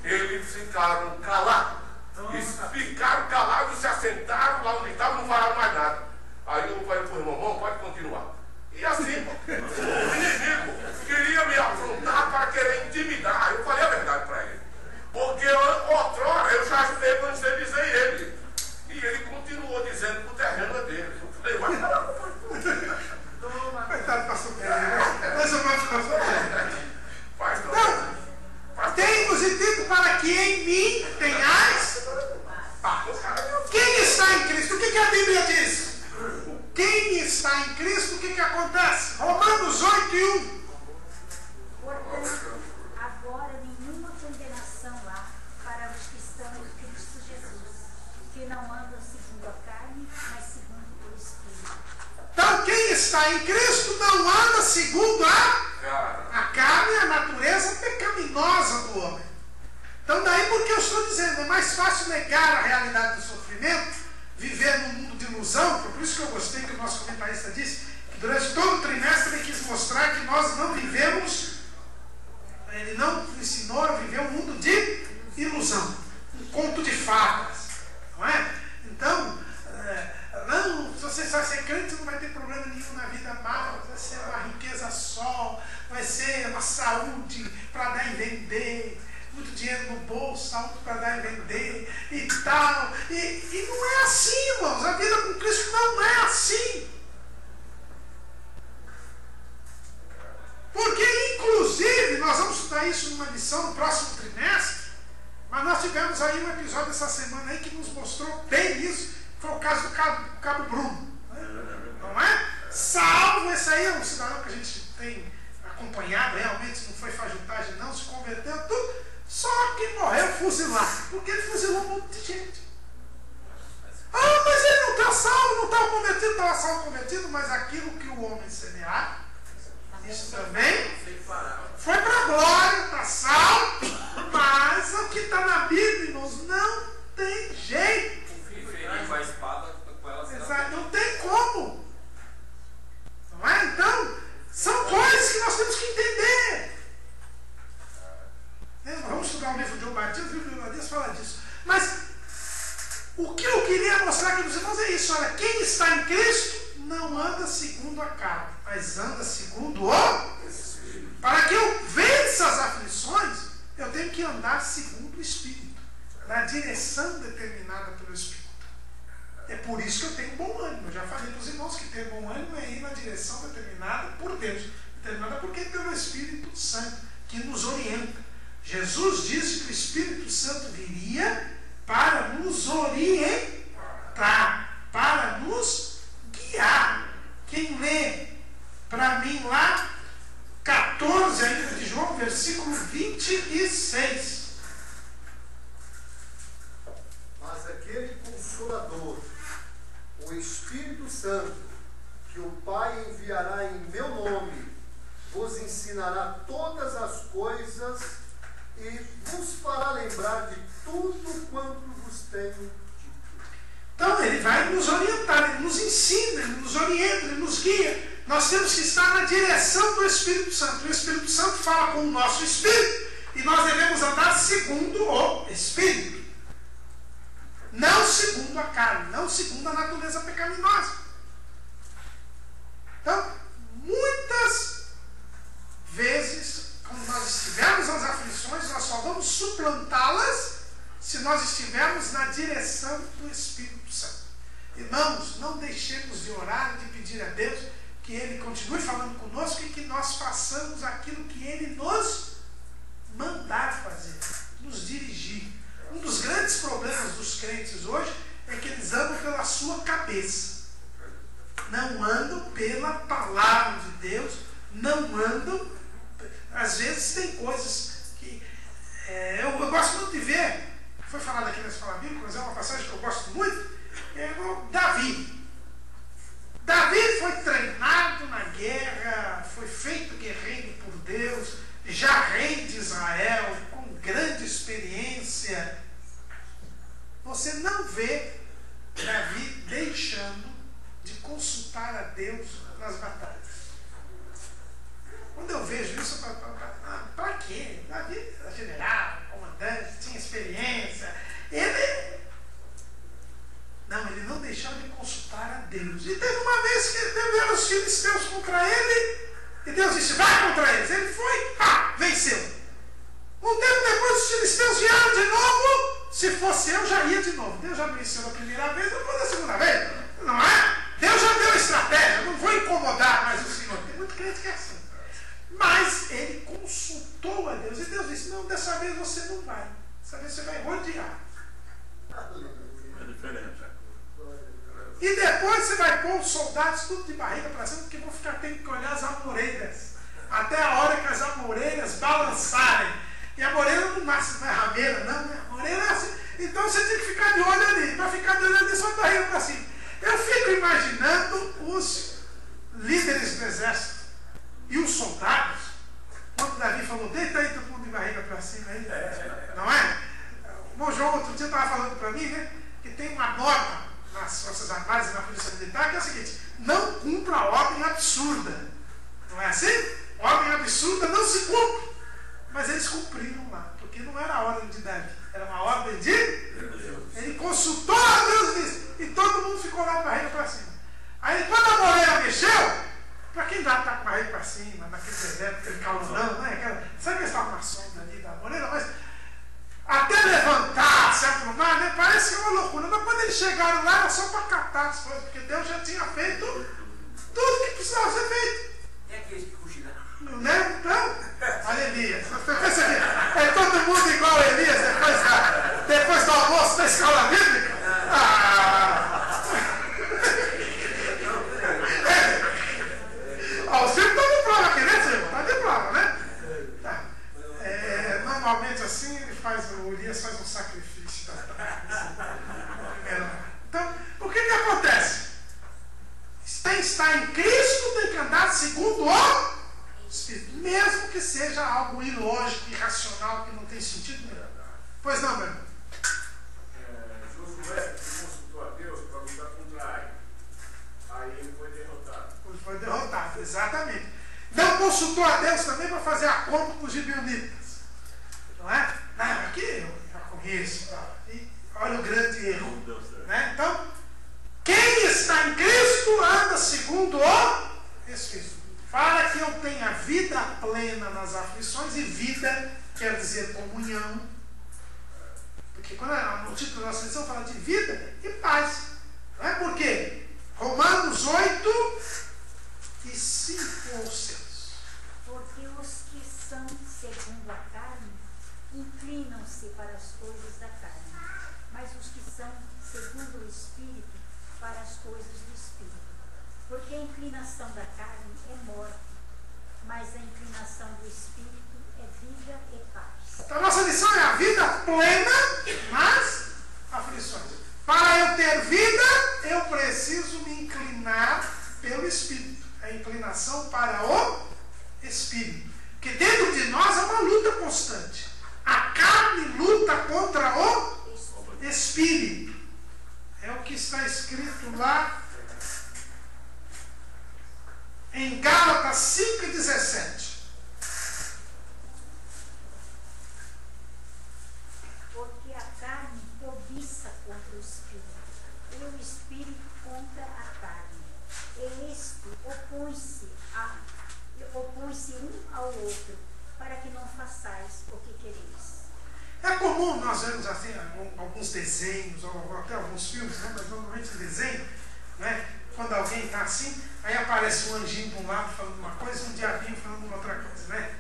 eles ficaram calados. E ficaram calados, se assentaram lá onde estavam, não falaram mais nada. Aí eu falei para o irmão, pode continuar. E assim, o inimigo queria me afrontar para querer intimidar. Eu falei a verdade para ele. Porque outrora eu já evangelizei ele. E ele continuou dizendo que o terreno é dele. Eu falei, vai parar. Coitado, pastor Pedro. Mais ou menos, pastor Pedro. Não, tenho-vos dito para que em mim tenhais paz. Quem está em Cristo? O que a Bíblia diz? Quem está em Cristo, o que acontece? Romanos 8:1. Portanto, agora nenhuma condenação há para os que estão em Cristo Jesus, que não andam segundo a carne, mas segundo o Espírito. Então, quem está em Cristo não anda segundo a carne, a natureza pecaminosa do homem. Então, daí porque eu estou dizendo, é mais fácil negar a realidade do sofrimento, viver num mundo de ilusão. Por isso que eu gostei que o nosso comentarista disse que durante todo o trimestre ele quis mostrar que nós não vivemos, ele não ensinou a viver um mundo de ilusão, um conto de fadas, não é? Então, não, se você vai ser crente, não vai ter problema nenhum na vida mal, vai ser uma riqueza só, vai ser uma saúde para dar e vender, muito dinheiro no bolso, saúde para dar e vender e tal. E não é assim, irmãos. A vida com Cristo não é assim. Porque, inclusive, nós vamos estudar isso numa lição no próximo trimestre, mas nós tivemos aí um episódio essa semana aí que nos mostrou bem isso. Foi o caso do Cabo Bruno. Não é? Salvo, esse aí é um cidadão que a gente tem acompanhado, realmente não foi fajutagem não, se converteu, tudo. Só que morreu fuzilado, porque ele fuzilou um monte de gente. Ah, mas ele não está salvo, não estava convertido, estava salvo convertido, mas aquilo que o homem semear, isso também foi para a glória, está salvo, mas o que está na Bíblia, irmãos, não tem jeito. Com a espada, com ela exato, não tem como. Não é? Então, são coisas que nós temos que entender. Vamos estudar o livro de Obadias, o livro de Obadias fala disso. Mas o que eu queria mostrar aqui para os irmãos é isso. Olha, quem está em Cristo não anda segundo a carne, mas anda segundo o Espírito. Para que eu vença as aflições, eu tenho que andar segundo o Espírito, na direção determinada pelo Espírito. É por isso que eu tenho bom ânimo. Eu já falei para os irmãos que ter bom ânimo é ir na direção determinada por Deus. Determinada porque é pelo Espírito Santo, que nos orienta. Jesus disse que o Espírito Santo viria para nos orientar, para nos guiar. Quem lê para mim lá, 14 ainda de João, versículo 26. Mas aquele Consolador, o Espírito Santo, que o Pai enviará em meu nome, vos ensinará todas as coisas e vos fará lembrar de tudo quanto vos tenho dito. Então ele vai nos orientar, ele nos ensina, ele nos orienta, ele nos guia. Nós temos que estar na direção do Espírito Santo. O Espírito Santo fala com o nosso espírito e nós devemos andar segundo o Espírito, não segundo a carne, não segundo a natureza pecaminosa. Então, muitas vezes, quando nós estivermos nas aflições, nós só vamos suplantá-las se nós estivermos na direção do Espírito Santo. Irmãos, não deixemos de orar, de pedir a Deus que Ele continue falando conosco e que nós façamos aquilo que Ele nos mandar fazer, nos dirigir. Deus contra ele, e Deus disse, vai contra eles. Ele foi, venceu. Um tempo depois os filisteus vieram de novo. Se fosse eu, já ia de novo. Deus já venceu da primeira vez, depois da segunda vez. Não é? Deus já deu estratégia, não vou incomodar mais o Senhor. Tem muito crente que é assim. Mas ele consultou a Deus, e Deus disse, não, dessa vez você não vai. Dessa vez você vai rodear. É diferente. E depois você vai pôr os soldados tudo de barriga para cima, porque vão ficar tendo que olhar as amoreiras. Até a hora que as amoreiras balançarem. E a amoreira não nasce, não é rameira, não, né? A amoreira é assim. Então você tem que ficar de olho ali. Para ficar de olho ali, só de barriga para cima. Eu fico imaginando os líderes do exército e os soldados, quando Davi falou, deita aí, todo mundo de barriga para cima aí. Não é? O bom João outro dia estava falando para mim, né? Que tem uma norma nas Forças Armadas e na Polícia Militar, que é a seguinte, não cumpra a ordem absurda. Não é assim? Ordem absurda não se cumpre. Mas eles cumpriram lá, porque não era a ordem de Davi, era uma ordem de Deus. Ele consultou a Deus e disse, e todo mundo ficou lá de barriga para cima. Aí quando a moreira mexeu, para quem já está com a barriga para cima, naquele deserto, aquele calorão, né? Sabe que estava na sombra ali da moreira, mas até levantar, se aprumar, né? Parece uma loucura. Mas quando eles chegaram lá, era só para catar as coisas, porque Deus já tinha feito tudo que precisava ser feito. É aqueles que cochilaram. Não lembra? Então, olha Elias. Você pensa que é todo mundo igual a Elias depois do almoço da escola bíblica? O Silvio está de prova aqui, né, Silvio? Está de prova, né? Tá. Normalmente assim, o Elias faz um sacrifício. Então, o que acontece? Quem está em Cristo tem que andar segundo o Espírito, mesmo que seja algo ilógico, irracional, que não tem sentido nenhum. Pois não, meu irmão? Josué consultou a Deus para lutar contra Ai. Aí ele foi derrotado. Ele foi derrotado, exatamente. Não consultou a Deus também para fazer acordo com os gibeonitas. Não é? Não, aqui eu já conheço. E olha o grande erro. Né? Então, quem está em Cristo anda segundo o Espírito. Para que eu tenha vida plena nas aflições, e vida quer dizer comunhão. Porque quando no título da nossa lição fala de vida e paz. Não é? Por quê? Romanos 8 e 5 ou 6. Porque os que são segundo a carne inclinam-se para as coisas da carne, mas os que são segundo o Espírito para as coisas do Espírito. Porque a inclinação da carne é morte, mas a inclinação do Espírito é vida e paz. Então a nossa lição é a vida plena nas aflições. Para eu ter vida, eu preciso me inclinar pelo Espírito. A inclinação para o Espírito. Porque dentro de nós é uma luta constante. A carne luta contra o Espírito. É o que está escrito lá em Gálatas 5:17. Porque a carne cobiça contra o Espírito, e o Espírito contra a carne. E este opõe-se um ao outro, para que não façais o que quereis. É comum nós vermos assim alguns desenhos, ou até alguns filmes, né? Mas normalmente desenho, né? Quando alguém está assim, aí aparece um anjinho de um lado falando uma coisa e um diabinho falando uma outra coisa, né?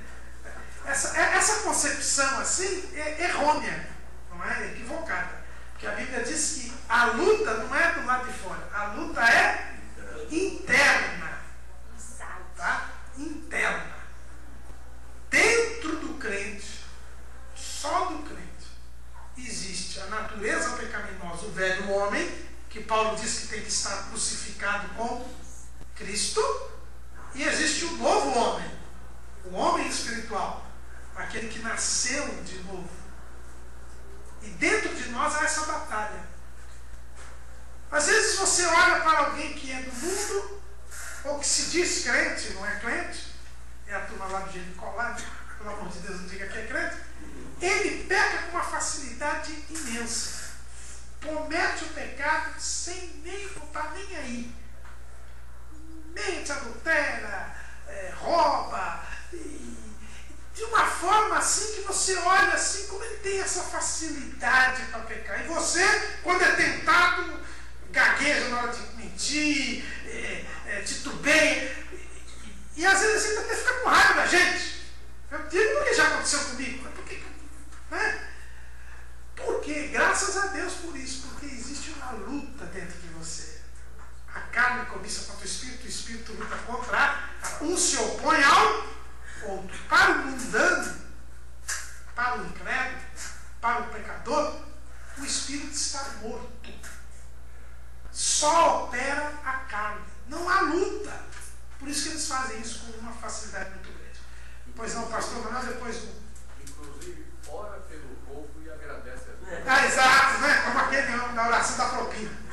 Essa concepção assim é errônea, não é? Equivocada. Porque a Bíblia diz que a luta não é do lado de fora, a luta é interna. Tá? Interna. Dentro do crente, só do crente, existe a natureza pecaminosa, o velho homem, que Paulo diz que tem que estar crucificado com Cristo, e existe o novo homem, o homem espiritual, aquele que nasceu de novo. E dentro de nós há essa batalha. Às vezes você olha para alguém que é do mundo, ou que se diz crente, não é crente, é a turma lá do Jericó lá, pelo amor de Deus, não diga que é crente, ele peca com uma facilidade imensa. Comete o pecado sem nem estar nem aí. Mente, adultério, adultera, rouba, de uma forma assim que você olha assim, como ele tem essa facilidade para pecar. E você, quando é tentado, gagueja na hora de mentir, titubeia, e às vezes você até fica com raiva da gente. Eu digo o que já aconteceu comigo. Porque, graças a Deus por isso, porque existe uma luta dentro de você. A carne cobiça contra o espírito luta contra, um se opõe ao outro. Para o mundano, para o incrédulo, para o pecador, o espírito está morto. Só opera a carne. Não há luta. Por isso que eles fazem isso com uma facilidade muito grande. Pois não, pastor, mas depois... Inclusive, ora pelo povo e agradece a Deus. Exato, né? Como aquele da oração da propina.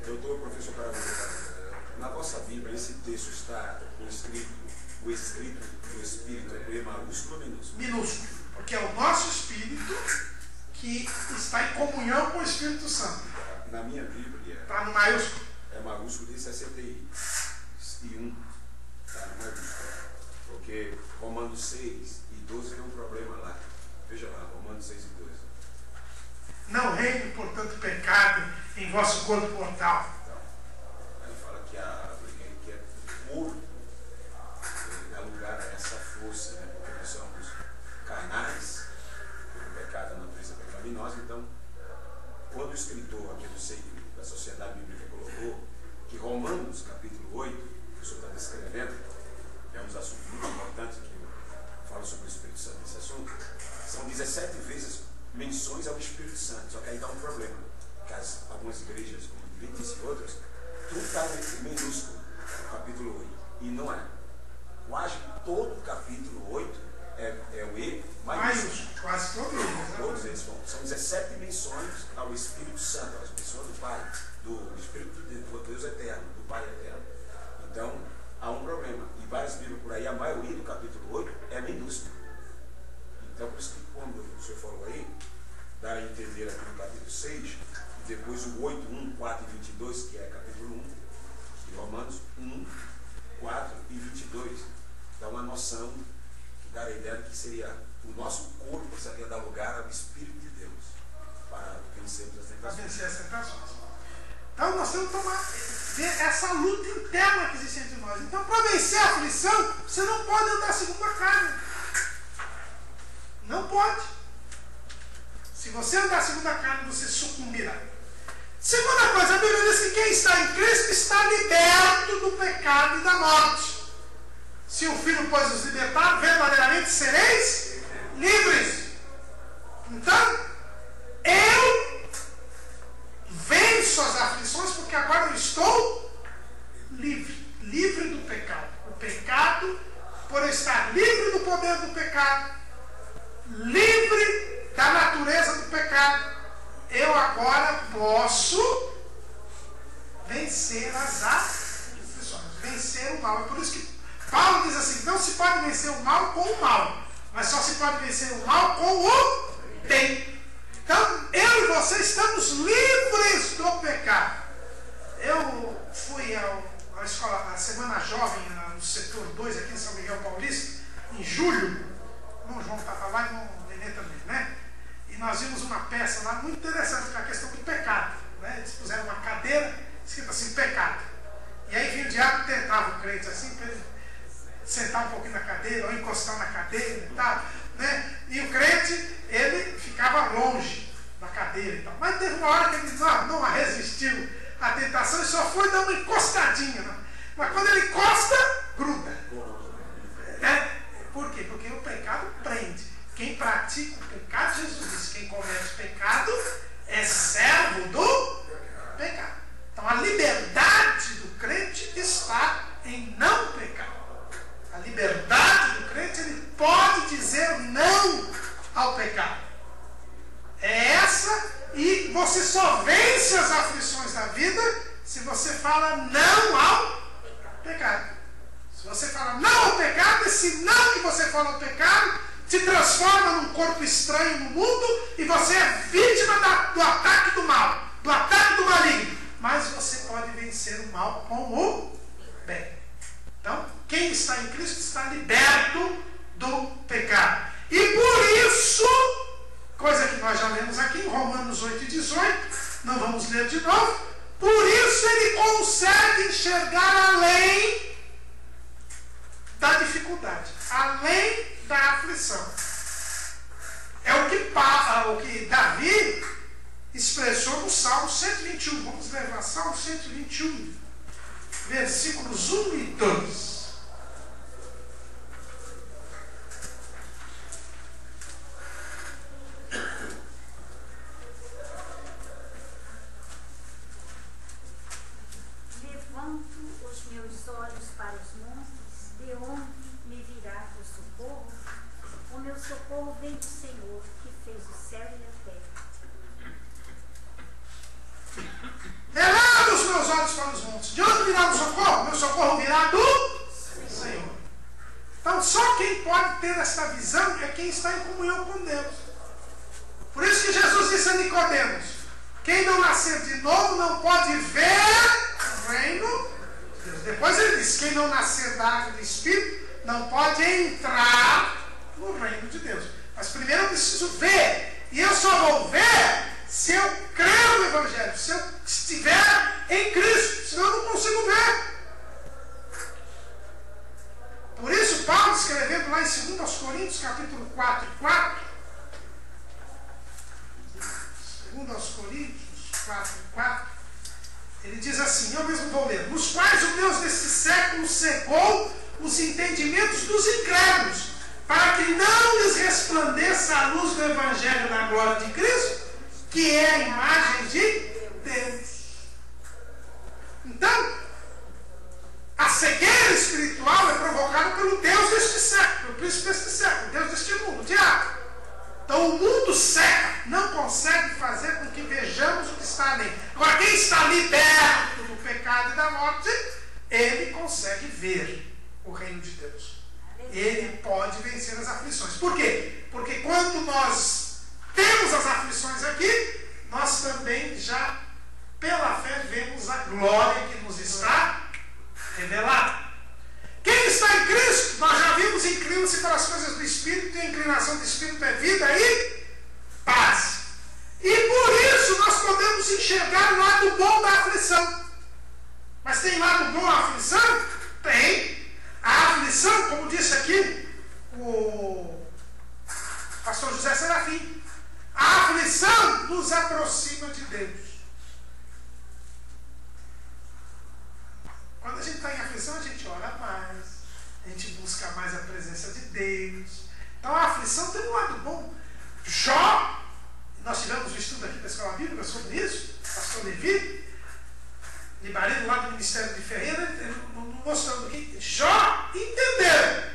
Doutor, professor Caramulo, na vossa Bíblia esse texto está o escrito do Espírito com E maiúsculo ou minúsculo? Minúsculo, porque é o nosso Espírito que está em comunhão com o Espírito Santo. Na minha Bíblia Está no maiúsculo. É maiúsculo de 61. Está no maiúsculo. Porque Romanos 6 e 12 tem um problema lá. Veja lá, Romanos 6 e 12. Não reine, portanto, pecado em vosso corpo mortal. Aí fala que é o corpo dá lugar a essa força, né? Porque nós somos carnais, pelo pecado, a natureza pecaminosa. Então, quando o escritor aqui da Sociedade Bíblica colocou que Romanos, capítulo 8, que o senhor está descrevendo, é um dos assuntos muito importantes que eu falo sobre o Espírito Santo nesse assunto, são 17 vezes menções ao Espírito Santo. Só que aí dá um problema, que algumas igrejas, como Adventistas e outras, tudo está em minúsculo, no capítulo 8, e não é. Quase todo o capítulo 8 é o E maiúsculo. Quase Todos eles são 17 menções ao Espírito Santo, às pessoas do Pai, do Espírito do Deus eterno, do Pai eterno. Então, há um problema. E várias Bíblias por aí, a maioria do capítulo 8 é minúsculo. Então, por isso que quando o senhor falou aí, dá a entender aqui no capítulo 6, e depois o 8, 1, 4 e 22, que é capítulo 1, de Romanos 1, 4 e 22, dá uma noção que dá a ideia de que seria o nosso corpo que sabia dar lugar ao Espírito de Deus para vencermos as Para tentações. vencer as tentações. Então nós temos que ver essa luta interna que existe entre nós. Então, para vencer a aflição, você não pode andar segundo a carne. Não pode. Se você andar segundo a carne, você sucumbirá. Segunda coisa, a Bíblia diz que quem está em Cristo está liberto do pecado e da morte. Se o Filho, pois, os libertar, verdadeiramente sereis livres. Então, eu venço as aflições porque agora eu estou livre do pecado. O pecado, por eu estar livre do poder do pecado, livre da natureza do pecado, eu agora posso vencer as aflições, vencer o mal. É por isso que Paulo diz assim, não se pode vencer o mal com o mal, mas só se pode vencer o mal com o bem. Então, eu e você estamos livres do pecado. Eu fui à escola, à Semana Jovem, no setor 2, aqui em São Miguel Paulista, em julho. O irmão João estava lá e o irmão Nenê também, né? E nós vimos uma peça lá muito interessante, com a questão do pecado. Né? Eles puseram uma cadeira, escrito assim, pecado. E aí vinha o diabo e tentava o crente assim, para ele sentar um pouquinho na cadeira, ou encostar na cadeira e tal. Né? E o crente, ele ficava longe da cadeira e tal. Mas teve uma hora que ele não resistiu à tentação e só foi dar uma encostadinha. Né? Mas quando ele encosta, gruda. Por quê? Porque o pecado prende. Quem pratica o pecado, Jesus disse, quem comete pecado é servo do pecado. Então a liberdade do crente está em não pecar. A liberdade do crente, ele pode dizer não ao pecado. É essa, e você só vence as aflições da vida se você fala não ao pecado. Se você fala não ao pecado, esse não que você fala ao pecado te transforma num corpo estranho no mundo e você é vítima do ataque do mal, do ataque do maligno. Mas você pode vencer vencer o mal com o bem. Então, quem está em Cristo está liberto do pecado. E por isso, coisa que nós já lemos aqui em Romanos 8:18, não vamos ler de novo, por isso ele consegue enxergar além da dificuldade, além da aflição. É o que Davi expressou no Salmo 121. Vamos levar Salmo 121, versículos 1 e 2. Levanto os meus olhos para os montes, de onde me virá o socorro? O meu socorro vem do Senhor, que fez o céu e a terra. Eleva os meus olhos para os montes. De onde virá o socorro? Meu socorro virá do Senhor. Então, só quem pode ter essa visão é quem está em comunhão com Deus. Por isso que Jesus disse a Nicodemos: quem não nascer de novo não pode ver o reino de Deus. Depois ele disse: quem não nascer da água do Espírito não pode entrar no reino de Deus. Mas primeiro eu preciso ver. E eu só vou ver se eu crer no Evangelho, se eu estiver em Cristo. Senão eu não consigo ver. Por isso Paulo, escrevendo lá em 2 Coríntios capítulo 4:4, 2 Coríntios 4:4, ele diz assim, eu mesmo vou ler: nos quais o Deus desse século cegou os entendimentos dos incrédulos, para que não lhes resplandeça a luz do Evangelho da glória de Cristo, que é a imagem de Deus. Então, a cegueira espiritual é provocada pelo Deus deste século, pelo príncipe deste século, Deus deste mundo, o diabo. Então o mundo cega, não consegue fazer com que vejamos o que está ali. Agora, quem está liberto do pecado e da morte, ele consegue ver o reino de Deus. Ele pode vencer as aflições. Por quê? Porque quando nós temos as aflições aqui, nós também já, pela fé, vemos a glória que nos está revelada. Quem está em Cristo, nós já vimos, inclina-se para as coisas do Espírito, e a inclinação do Espírito é vida e paz. E por isso nós podemos enxergar o lado bom da aflição. Mas tem lado bom a aflição? Tem. A aflição, como disse aqui o pastor José Serafim, a aflição nos aproxima de Deus. Quando a gente está em aflição, a gente ora mais, a gente busca mais a presença de Deus. Então a aflição tem um lado bom. Jó, nós tivemos um estudo aqui da Escola Bíblica sobre isso, pastor Levi, Libarino lá do Ministério de Ferreira, mostrando que Jó entendeu,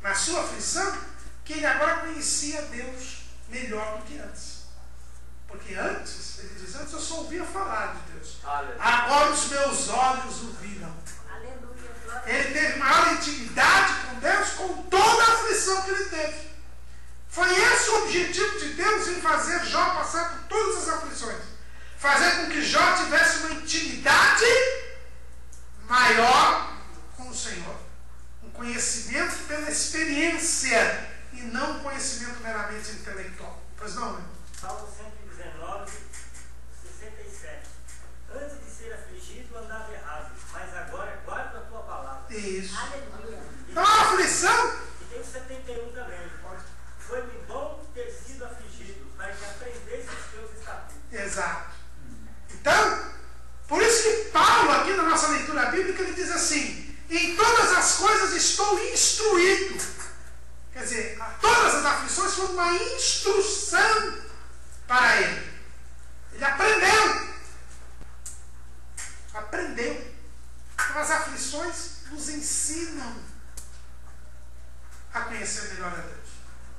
na sua aflição, que ele agora conhecia Deus melhor do que antes. Porque antes, ele diz, antes eu só ouvia falar de Deus. Aleluia. Agora os meus olhos o viram. Aleluia. Ele teve maior intimidade com Deus com toda a aflição que ele teve. Foi esse o objetivo de Deus em fazer Jó passar por todas as aflições. Fazer com que Jó tivesse uma intimidade maior com o Senhor. Um conhecimento pela experiência e não um conhecimento meramente intelectual. Pois não, meu? Salmo 119, 67. Antes de ser afligido, andava errado, mas agora guarda a tua palavra. Isso. Aleluia. Então a aflição. E tem 71 também. Foi-me bom ter sido afligido, para que aprendesse os teus estatutos. Exato. Então, por isso que Paulo, aqui na nossa leitura bíblica, ele diz assim: em todas as coisas estou instruído. Quer dizer, todas as aflições foram uma instrução para ele. Ele aprendeu. Aprendeu. Então as aflições nos ensinam a conhecer melhor a Deus.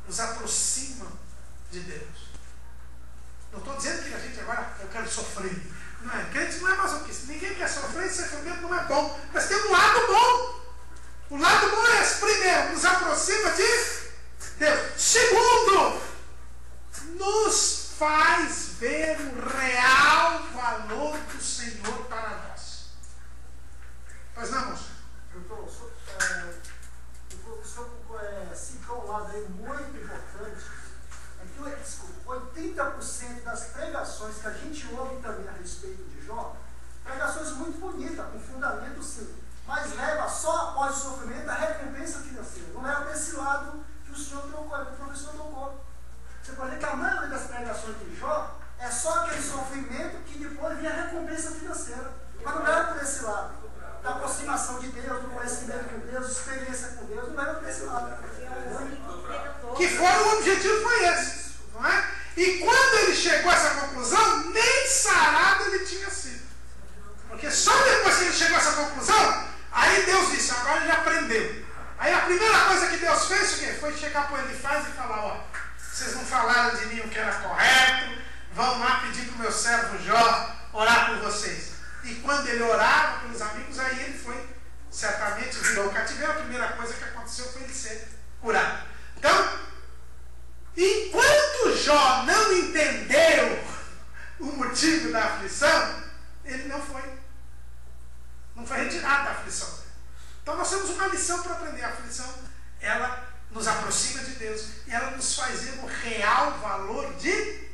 Nos aproximam de Deus. Não estou dizendo que a gente agora, eu quero sofrer. Não é? Crente não é masoquista. Ninguém quer sofrer e sofrimento não é bom. Mas tem um lado bom. O lado bom é esse. Primeiro, nos aproxima de Deus. Segundo, nos faz ver o real valor do Senhor fundamento sim, mas leva só após o sofrimento a recompensa financeira. Não leva para esse lado que o senhor tocou, que o professor tocou. Você pode ver que a maioria das pregações de Jó é só aquele sofrimento que depois vem a recompensa financeira. Mas não leva por esse lado. Da aproximação de Deus, do conhecimento com Deus, experiência com Deus, não leva por esse lado. Que foi o objetivo, foi esse. Não é? E quando ele chegou a essa conclusão, nem sarado ele tinha sido. Porque só depois que ele chegou a essa conclusão, aí Deus disse, agora ele aprendeu. Aí a primeira coisa que Deus fez o quê? Foi chegar para Elifaz e falar, ó, vocês não falaram de mim o que era correto, vão lá pedir para o meu servo Jó orar por vocês. E quando ele orava pelos amigos, aí ele foi, certamente virou o cativeiro. A primeira coisa que aconteceu foi ele ser curado. Então, enquanto Jó não entendeu o motivo da aflição, ele não foi retirado da aflição. Então nós temos uma lição para aprender. A aflição, ela nos aproxima de Deus e ela nos faz ver o real valor de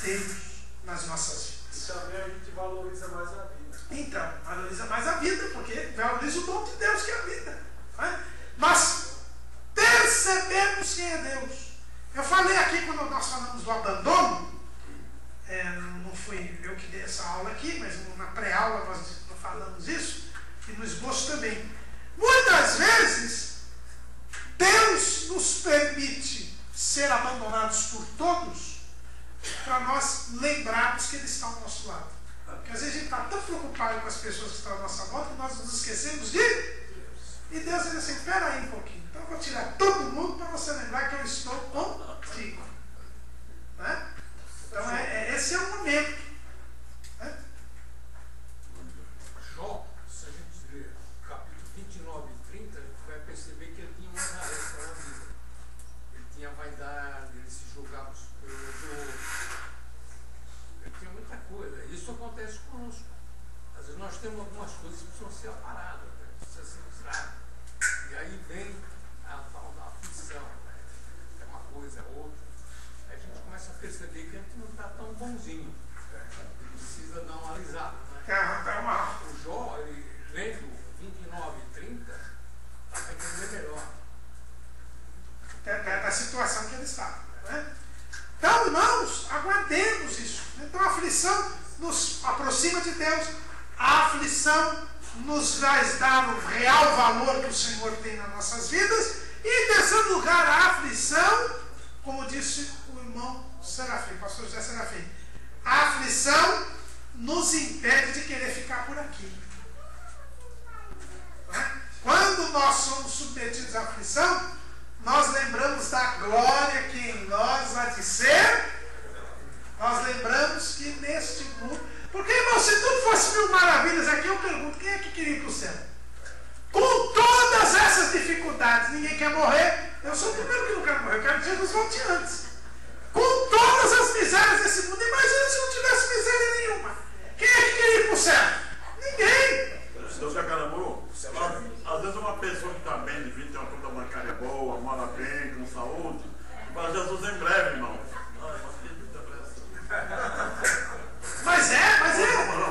Deus nas nossas vidas. E também a gente valoriza mais a vida. Então, valoriza mais a vida, porque valoriza o dom de Deus que é a vida. Né? Nós percebemos quem é Deus. Eu falei aqui quando nós falamos do abandono, não fui eu que dei essa aula aqui, mas na pré-aula nós falamos isso, e no esboço também. Muitas vezes, Deus nos permite ser abandonados por todos, para nós lembrarmos que Ele está ao nosso lado. Porque às vezes a gente está tão preocupado com as pessoas que estão à nossa volta, que nós nos esquecemos de Deus. E Deus diz assim, espera aí um pouquinho. Então eu vou tirar todo mundo para você lembrar que eu estou contigo. Né? Então esse é o momento. Né? Jó, se a gente ler capítulo 29 e 30, a gente vai perceber que ele tinha uma rareza na vida. Ele tinha vaidade, ele se julgava superior, ele tinha muita coisa. Isso acontece conosco. Às vezes nós temos algumas coisas que precisam ser aparadas, né? Precisa ser usado. E aí vem a tal da aflição, né? É uma coisa, é outra. Aí a gente começa a perceber que a gente não está tão bonzinho. Ele precisa dar uma alisada, né? O Jó, ele, lendo 29 e 30, dá para entender melhor. Da situação que ele estava. Né? Então, irmãos, aguardemos isso. Então a aflição nos aproxima de Deus. A aflição nos vai dar o real valor que o Senhor tem nas nossas vidas. E, em terceiro lugar, a aflição, como disse o irmão Serafim, pastor José Serafim, a aflição nos impede de querer ficar por aqui. Né? Quando nós somos submetidos à aflição, nós lembramos da glória que em nós há de ser. Nós lembramos que neste mundo... Porque, irmão, se tudo fosse mil maravilhas aqui, eu pergunto, quem é que queria ir para o céu? Com todas essas dificuldades, ninguém quer morrer. Eu sou o primeiro que não quero morrer, eu quero que Jesus volte antes. Com todas as misérias desse mundo, imagina se não tivesse miséria nenhuma. Quem é que queria ir para o céu? Ninguém. Deus é caramuru. Às vezes uma pessoa que está bem de vida, tem uma conta bancária boa, mora bem, com saúde, para Jesus em breve, irmão. Mas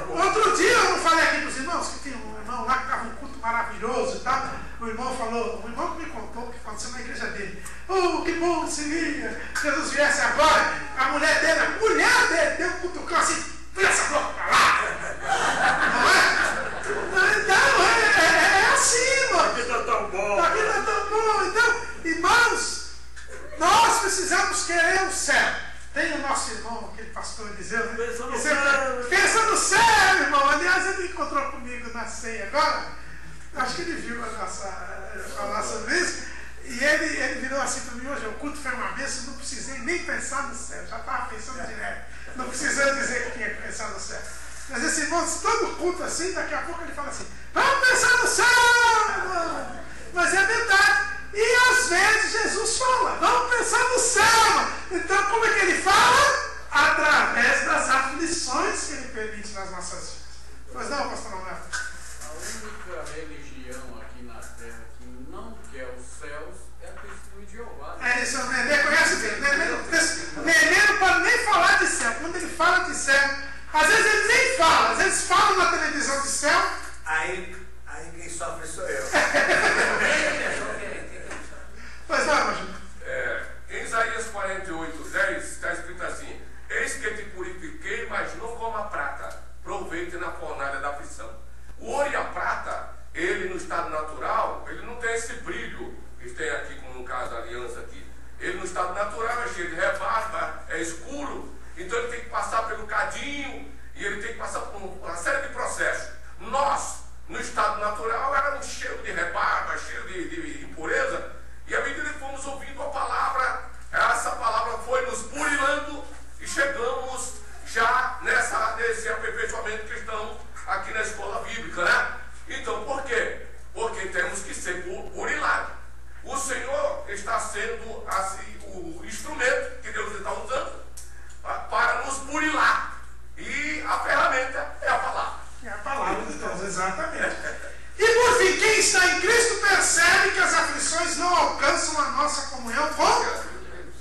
outro dia eu não falei aqui para os irmãos que tem um irmão lá que estava um culto maravilhoso e tal. O irmão falou, o irmão que me contou o que aconteceu na igreja dele. Oh, que bom seria Jesus viesse agora. A mulher dele deu um cutucão assim, vira essa boca para lá. Não é? Então, é assim, mano. Aqui está tão bom. Aqui está tão bom. Então, irmãos, nós precisamos querer o céu. Tem o nosso irmão, aquele pastor Eliseu, né? Pensa no céu, irmão. Aliás, ele encontrou comigo na ceia agora. Acho que ele viu falar sobre isso. E ele virou assim para mim, hoje o culto foi uma bênção, não precisei nem pensar no céu. Já estava pensando direto. Não precisou dizer que tinha que pensar no céu. Mas esse irmão, todo culto assim, daqui a pouco ele fala assim, vamos pensar no céu, irmão. Mas é verdade. E às vezes Jesus fala, vamos pensar no céu. Então como é que ele fala? Através das aflições que ele permite nas nossas vidas. Pois não, pastor Manuel? A única religião aqui na terra que não quer os céus é a Testemunha de Jeová. É isso, o Nenê conhece bem. Nenê não pode nem falar de céu. Quando ele fala de céu, às vezes ele nem fala. Às vezes falam na televisão de céu. Aí bíblica, né? Então, por quê? Porque temos que ser burilados. O Senhor está sendo assim, o instrumento que Deus está usando para nos burilar. E a ferramenta é a palavra. É a palavra de Deus, exatamente. E por fim, quem está em Cristo percebe que as aflições não alcançam a nossa comunhão com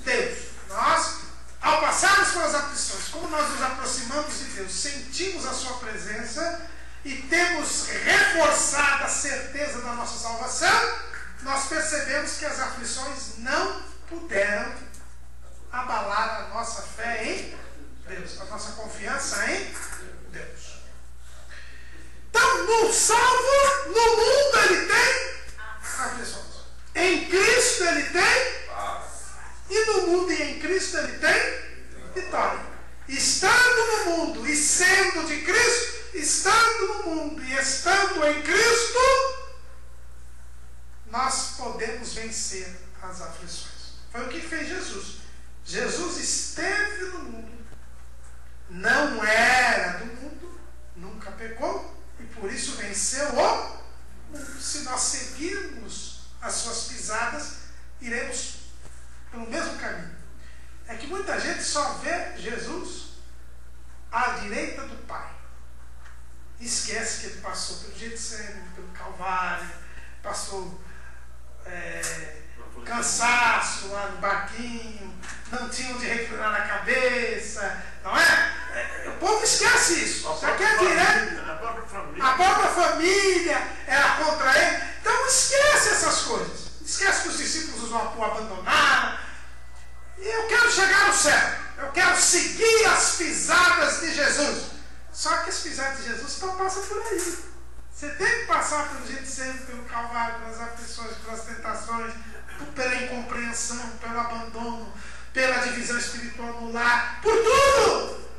Deus. Nós, ao passarmos pelas aflições, como nós nos aproximamos de Deus, sentimos a sua presença e temos reforçada a certeza da nossa salvação, nós percebemos que as aflições não puderam abalar a nossa fé em Deus, a nossa confiança em Deus. Então, no salvo, no mundo ele tem aflições. Em Cristo ele tem e no mundo e em Cristo ele tem vitória. Estando no mundo e sendo de Cristo, estando no mundo e estando em Cristo, nós podemos vencer as aflições. Foi o que fez Jesus. Jesus esteve no mundo, não era do mundo, nunca pecou e por isso venceu o mundo. Se nós seguirmos as suas pisadas, iremos pelo mesmo caminho. É que muita gente só vê Jesus à direita do Pai. Esquece que ele passou pelo Getsemane, pelo Calvário, passou cansaço lá no barquinho, não tinha onde reclinar a cabeça, não é? O povo esquece isso. Só que é direto. A própria família era contra ele. Então esquece essas coisas. Esquece que os discípulos o abandonaram. E eu quero chegar no céu. Eu quero seguir as pisadas de Jesus. Só que as pisadas de Jesus só passam por aí. Você tem que passar pelo Getsemane, pelo Calvário, pelas aflições, pelas tentações, pela incompreensão, pelo abandono, pela divisão espiritual no lar, por tudo.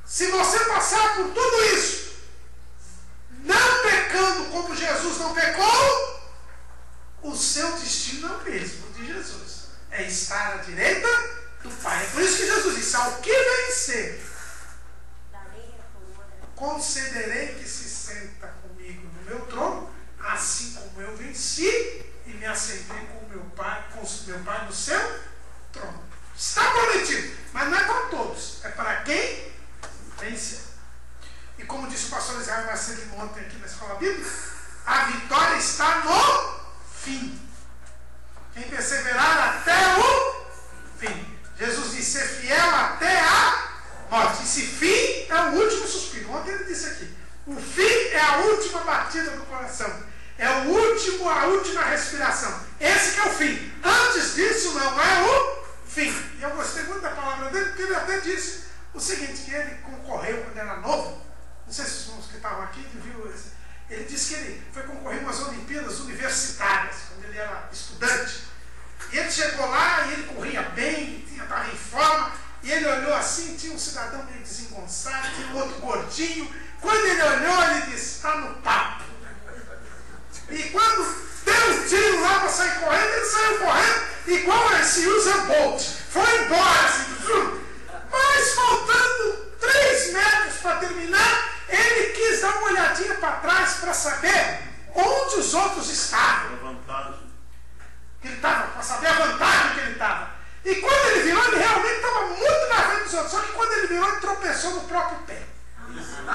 Se você passar por tudo isso, não pecando como Jesus não pecou, o seu destino é o mesmo de Jesus. É estar à direita do Pai. É por isso que Jesus disse: ao que vencer, concederei que se senta comigo no meu trono, assim como eu venci e me assentei com meu Pai no seu trono. Está prometido, mas não é para todos, é para quem vencer. E como disse o pastor Israel Macedo ontem aqui na Escola Bíblica, a vitória está no fim. Quem perseverar até o fim. Jesus disse: ser fiel até a morte. Esse fim é o último suspiro. Ontem ele disse aqui: o fim é a última batida do coração. É a última respiração. Esse que é o fim. Antes disso não é o fim. E eu gostei muito da palavra dele, porque ele até disse o seguinte, que ele concorreu quando era novo. Não sei se os irmãos que estavam aqui viu. Ele disse que ele foi concorrer umas Olimpíadas universitárias, quando ele era estudante. E ele chegou lá e ele corria bem, estava em forma. E ele olhou assim, tinha um cidadão meio desengonçado, tinha um outro gordinho. Quando ele olhou, ele disse: está no papo. E quando deu um tiro lá para sair correndo, ele saiu correndo igual esse Usain Bolt. Foi embora assim. Mas faltando 3 metros para terminar, ele quis dar uma olhadinha para trás para saber onde os outros estavam. Ele estava, para saber a vantagem que ele estava. E quando ele virou, ele realmente estava muito na frente dos outros. Só que quando ele virou, ele tropeçou no próprio pé.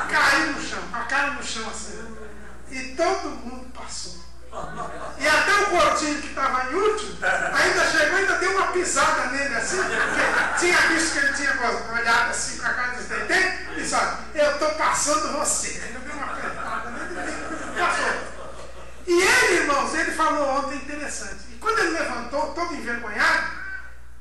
Caiu no chão, a cara no chão assim. E todo mundo passou. E até o gordinho que estava em último, ainda chegou e ainda deu uma pisada nele assim, porque tinha visto que ele tinha olhado assim com a cara desdentente e disse: olha, eu estou passando você. Ainda deu uma apertada nele e passou. E ele, irmãos, ele falou ontem interessante. E quando ele levantou, todo envergonhado,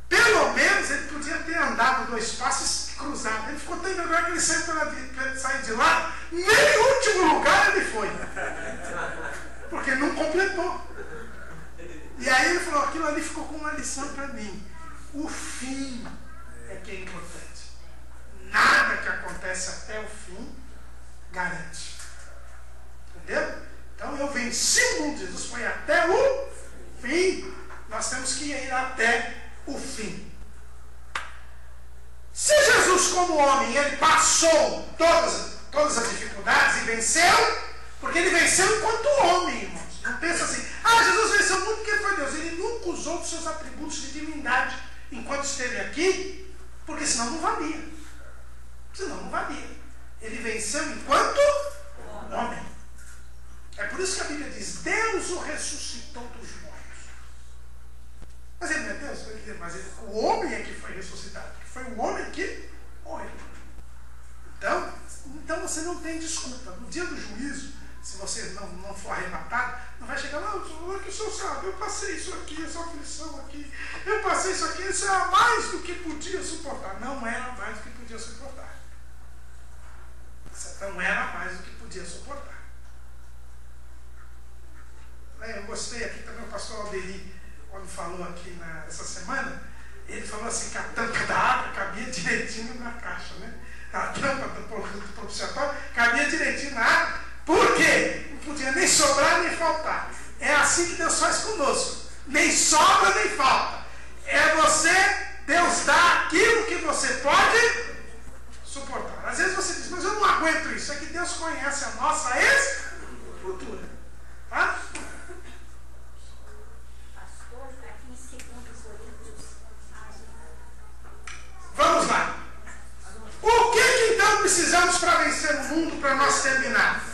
pelo menos ele podia ter andado 2 passos e cruzado. Ele ficou tão envergonhado que ele saiu de lá, nem no último lugar ele foi. Porque não completou. E aí ele falou: aquilo ali ficou com uma lição para mim. O fim é que é importante. Nada que acontece até o fim garante. Entendeu? Então eu venci o mundo. Jesus foi até o fim. Nós temos que ir até o fim. Se Jesus, como homem, ele passou todas as dificuldades e venceu, Porque ele venceu enquanto homem, irmãos. Não pensa assim, Jesus venceu o mundo porque ele foi Deus. Ele nunca usou dos seus atributos de divindade enquanto esteve aqui, porque senão não valia. Ele venceu enquanto homem. É por isso que a Bíblia diz, Deus o ressuscitou dos mortos. Mas ele não é Deus? Mas o homem é que foi ressuscitado. Porque foi o homem que morreu. Então você não tem desculpa. No dia do juízo, se você não for arrebatado, não vai chegar, não, que o senhor sabe, eu passei isso aqui, essa aflição aqui, eu passei isso aqui, isso era mais do que podia suportar. Não era mais do que podia suportar. Não era mais do que podia suportar. Eu gostei aqui também, o pastor Alberi, quando falou aqui essa semana, ele falou assim que a tampa da água cabia direitinho na caixa, né? A tampa do propiciatório cabia direitinho na água. Por quê? Não podia nem sobrar nem faltar. É assim que Deus faz conosco. Nem sobra nem falta. Deus dá aquilo que você pode suportar. Às vezes você diz, mas eu não aguento isso. É que Deus conhece a nossa estrutura. Tá? Vamos lá. O que então precisamos para vencer o mundo, para nós terminarmos?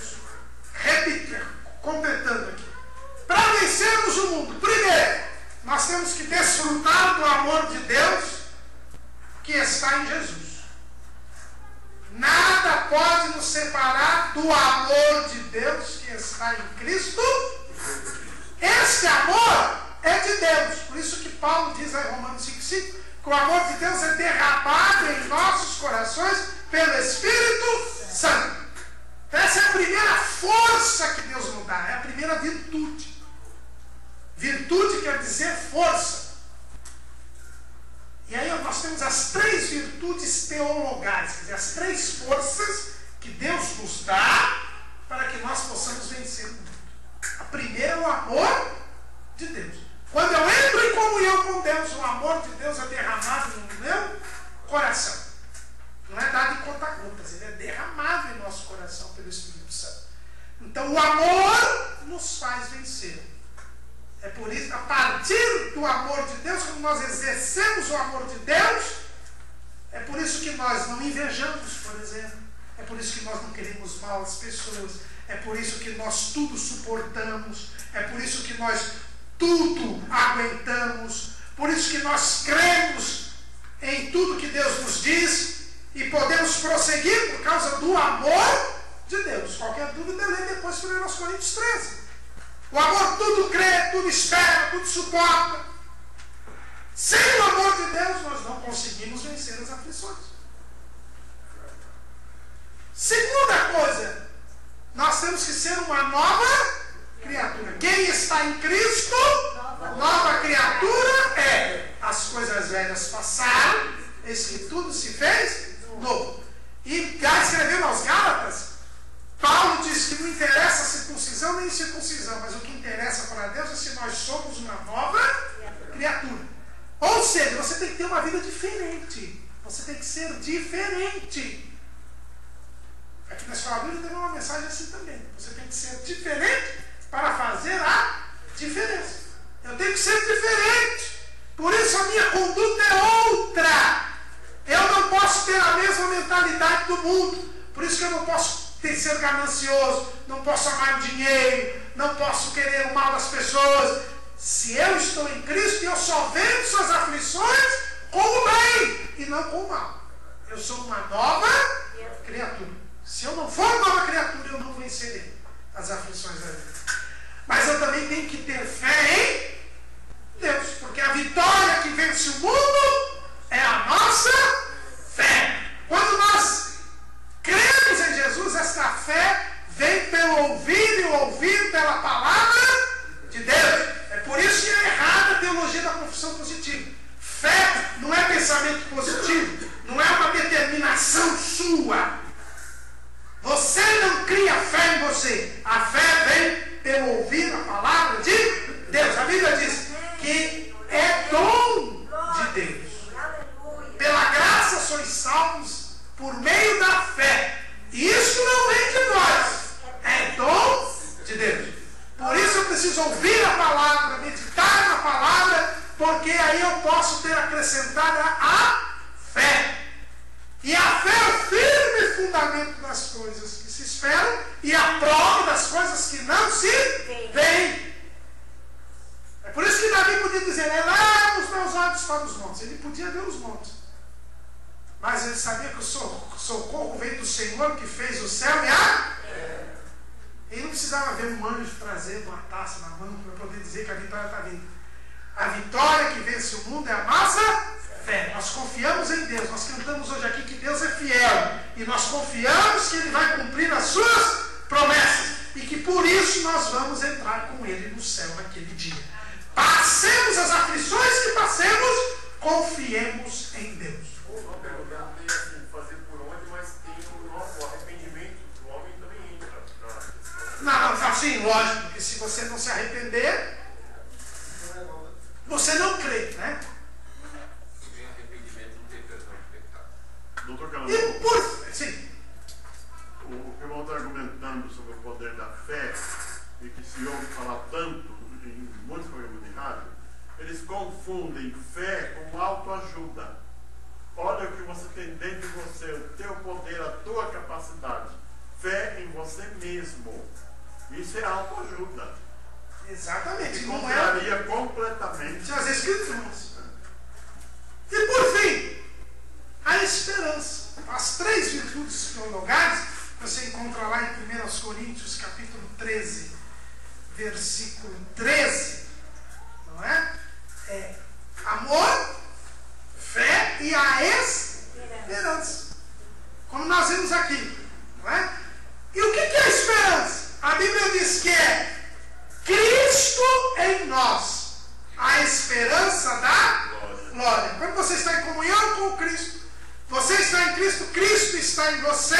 Completando aqui. Para vencermos o mundo, primeiro, nós temos que desfrutar do amor de Deus que está em Jesus. Nada pode nos separar do amor de Deus que está em Cristo. Esse amor é de Deus. Por isso que Paulo diz em Romanos 5,5 que o amor de Deus é derramado em nossos corações pelo Espírito Santo. Então essa é a primeira força que Deus nos dá. É a primeira virtude. Virtude quer dizer força. E aí nós temos as 3 virtudes teologais, quer dizer, as 3 forças que Deus nos dá para que nós possamos vencer o mundo. A primeira é o amor de Deus. Quando eu entro em comunhão com Deus, o amor de Deus é derramado no meu coração. Não é dado em conta-gotas, ele é derramado em nosso coração pelo Espírito Santo. Então o amor nos faz vencer. É por isso, a partir do amor de Deus, quando nós exercemos o amor de Deus, é por isso que nós não invejamos, por exemplo. É por isso que nós não queremos mal às pessoas. É por isso que nós tudo suportamos. É por isso que nós tudo aguentamos. Por isso que nós cremos em tudo que Deus nos diz e podemos prosseguir por causa do amor de Deus. Qualquer dúvida, lê depois 1 Coríntios 13. O amor tudo crê, tudo espera, tudo suporta. Sem o amor de Deus, nós não conseguimos vencer as aflições. Segunda coisa, nós temos que ser uma nova criatura. Quem está em Cristo, nova criatura é. As coisas velhas passaram, eis que tudo se fez novo. E já escrevendo aos Gálatas, Paulo diz que não interessa a circuncisão nem circuncisão, mas o que interessa para Deus é se nós somos uma nova criatura. Ou seja, você tem que ter uma vida diferente. Você tem que ser diferente. Aqui na Escola Bíblica tem uma mensagem assim também. Você tem que ser diferente para fazer a diferença. Eu tenho que ser diferente. Por isso a minha conduta é outra. Eu não posso ter a mesma mentalidade do mundo. Por isso que eu não posso ser ganancioso, não posso amar dinheiro, não posso querer o mal das pessoas. Se eu estou em Cristo, eu só venço as aflições com o bem e não com o mal. Eu sou uma nova criatura. Se eu não for nova criatura, eu não vencerei as aflições da vida. Mas eu também tenho que ter fé em Deus, porque a vitória que vence o mundo é a nossa fé. Quando nós cremos em Jesus, esta fé vem pelo ouvir e o ouvir pela palavra de Deus. É por isso que é errada a teologia da confissão positiva. Fé não é pensamento positivo, não é uma determinação sua. Você não cria fé em você. A fé vem pelo ouvir a palavra de Deus. A Bíblia diz que é dom de preciso ouvir a palavra, meditar na palavra, porque aí eu posso ter acrescentada a fé. E a fé é o firme fundamento das coisas que se esperam e a prova das coisas que não se veem. É por isso que Davi podia dizer, eleva os meus olhos para os montes. Ele podia ver os montes. Mas ele sabia que o socorro veio do Senhor que fez o céu e a... Ele não precisava ver um anjo trazendo uma taça na mão para poder dizer que a vitória está vindo. A vitória que vence o mundo é a nossa fé. Nós confiamos em Deus. Nós cantamos hoje aqui que Deus é fiel. E nós confiamos que Ele vai cumprir as suas promessas. E que por isso nós vamos entrar com Ele no céu naquele dia. Passemos as aflições que passemos, confiemos em Deus. Uma pergunta, não tem assim, fazer por onde, mas tem o arrependimento do homem também entra. Não, assim, lógico, porque se você não se arrepender, você não crê, né? Sem arrependimento não tem perdão de pecado. Doutor Carlos, E por... Sim. o irmão está argumentando sobre o poder da fé e que se ouve falar tanto em muitos programas de rádio, eles confundem fé com autoajuda. Olha o que você tem dentro de você, o teu poder, a tua capacidade. Fé em você mesmo. Isso é autoajuda. Exatamente. Que Não contraria é completamente as Escrituras. E por fim, a esperança. As 3 virtudes teologais, você encontra lá em 1 Coríntios, capítulo 13, versículo 13. Não é? É amor, fé e a esperança. Como nós vimos aqui. Não é? E o que é a esperança? A Bíblia diz que é Cristo em nós, a esperança da glória. Quando você está em comunhão com Cristo, você está em Cristo, Cristo está em você,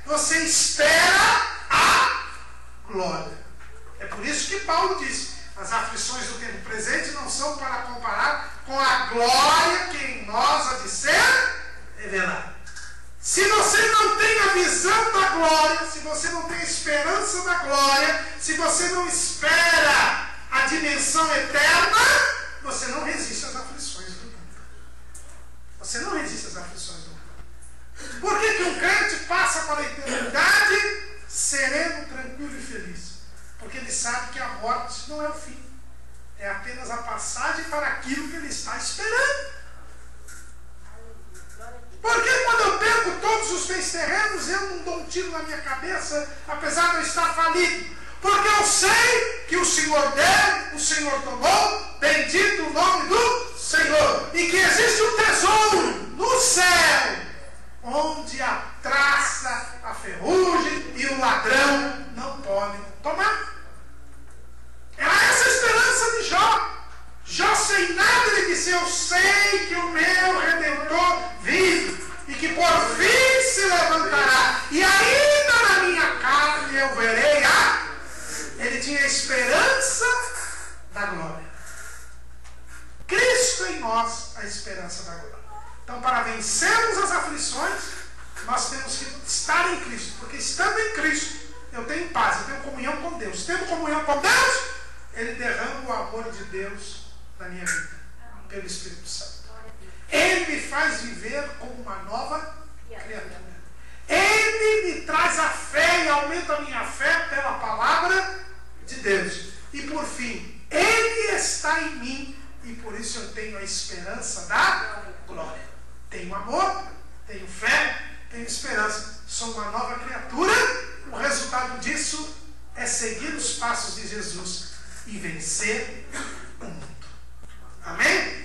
você espera a glória. É por isso que Paulo diz, as aflições do tempo presente não são para comparar com a glória que em nós há de ser revelada. Se você não tem a visão da glória, se você não tem a esperança da glória, se você não espera a dimensão eterna, você não resiste às aflições do mundo. Você não resiste às aflições do mundo. Por que um crente passa para a eternidade sereno, tranquilo e feliz? Porque ele sabe que a morte não é o fim. É apenas a passagem para aquilo que ele está esperando. Porque quando eu perco todos os bens terrenos, eu não dou um tiro na minha cabeça, apesar de eu estar falido. Porque eu sei que o Senhor deu, o Senhor tomou, bendito o nome do Senhor. E que existe um tesouro no céu, onde a traça, a ferrugem e o ladrão não podem tomar. Era essa a esperança de Jó. Jó sem nada, ele disse, eu sei que o meu Redentor vive e que por fim se levantará. E ainda na minha carne eu verei a... Ele tinha a esperança da glória. Cristo em nós, a esperança da glória. Então, para vencermos as aflições, nós temos que estar em Cristo. Porque estando em Cristo, eu tenho paz, eu tenho comunhão com Deus. Tendo comunhão com Deus, Ele derrama o amor de Deus na minha vida, pelo Espírito Santo. Ele me faz viver como uma nova criatura. Ele me traz a fé e aumenta a minha fé pela palavra de Deus. E por fim, Ele está em mim e por isso eu tenho a esperança da glória. Tenho amor, tenho fé, tenho esperança. Sou uma nova criatura. O resultado disso é seguir os passos de Jesus e vencer o mundo. Amém?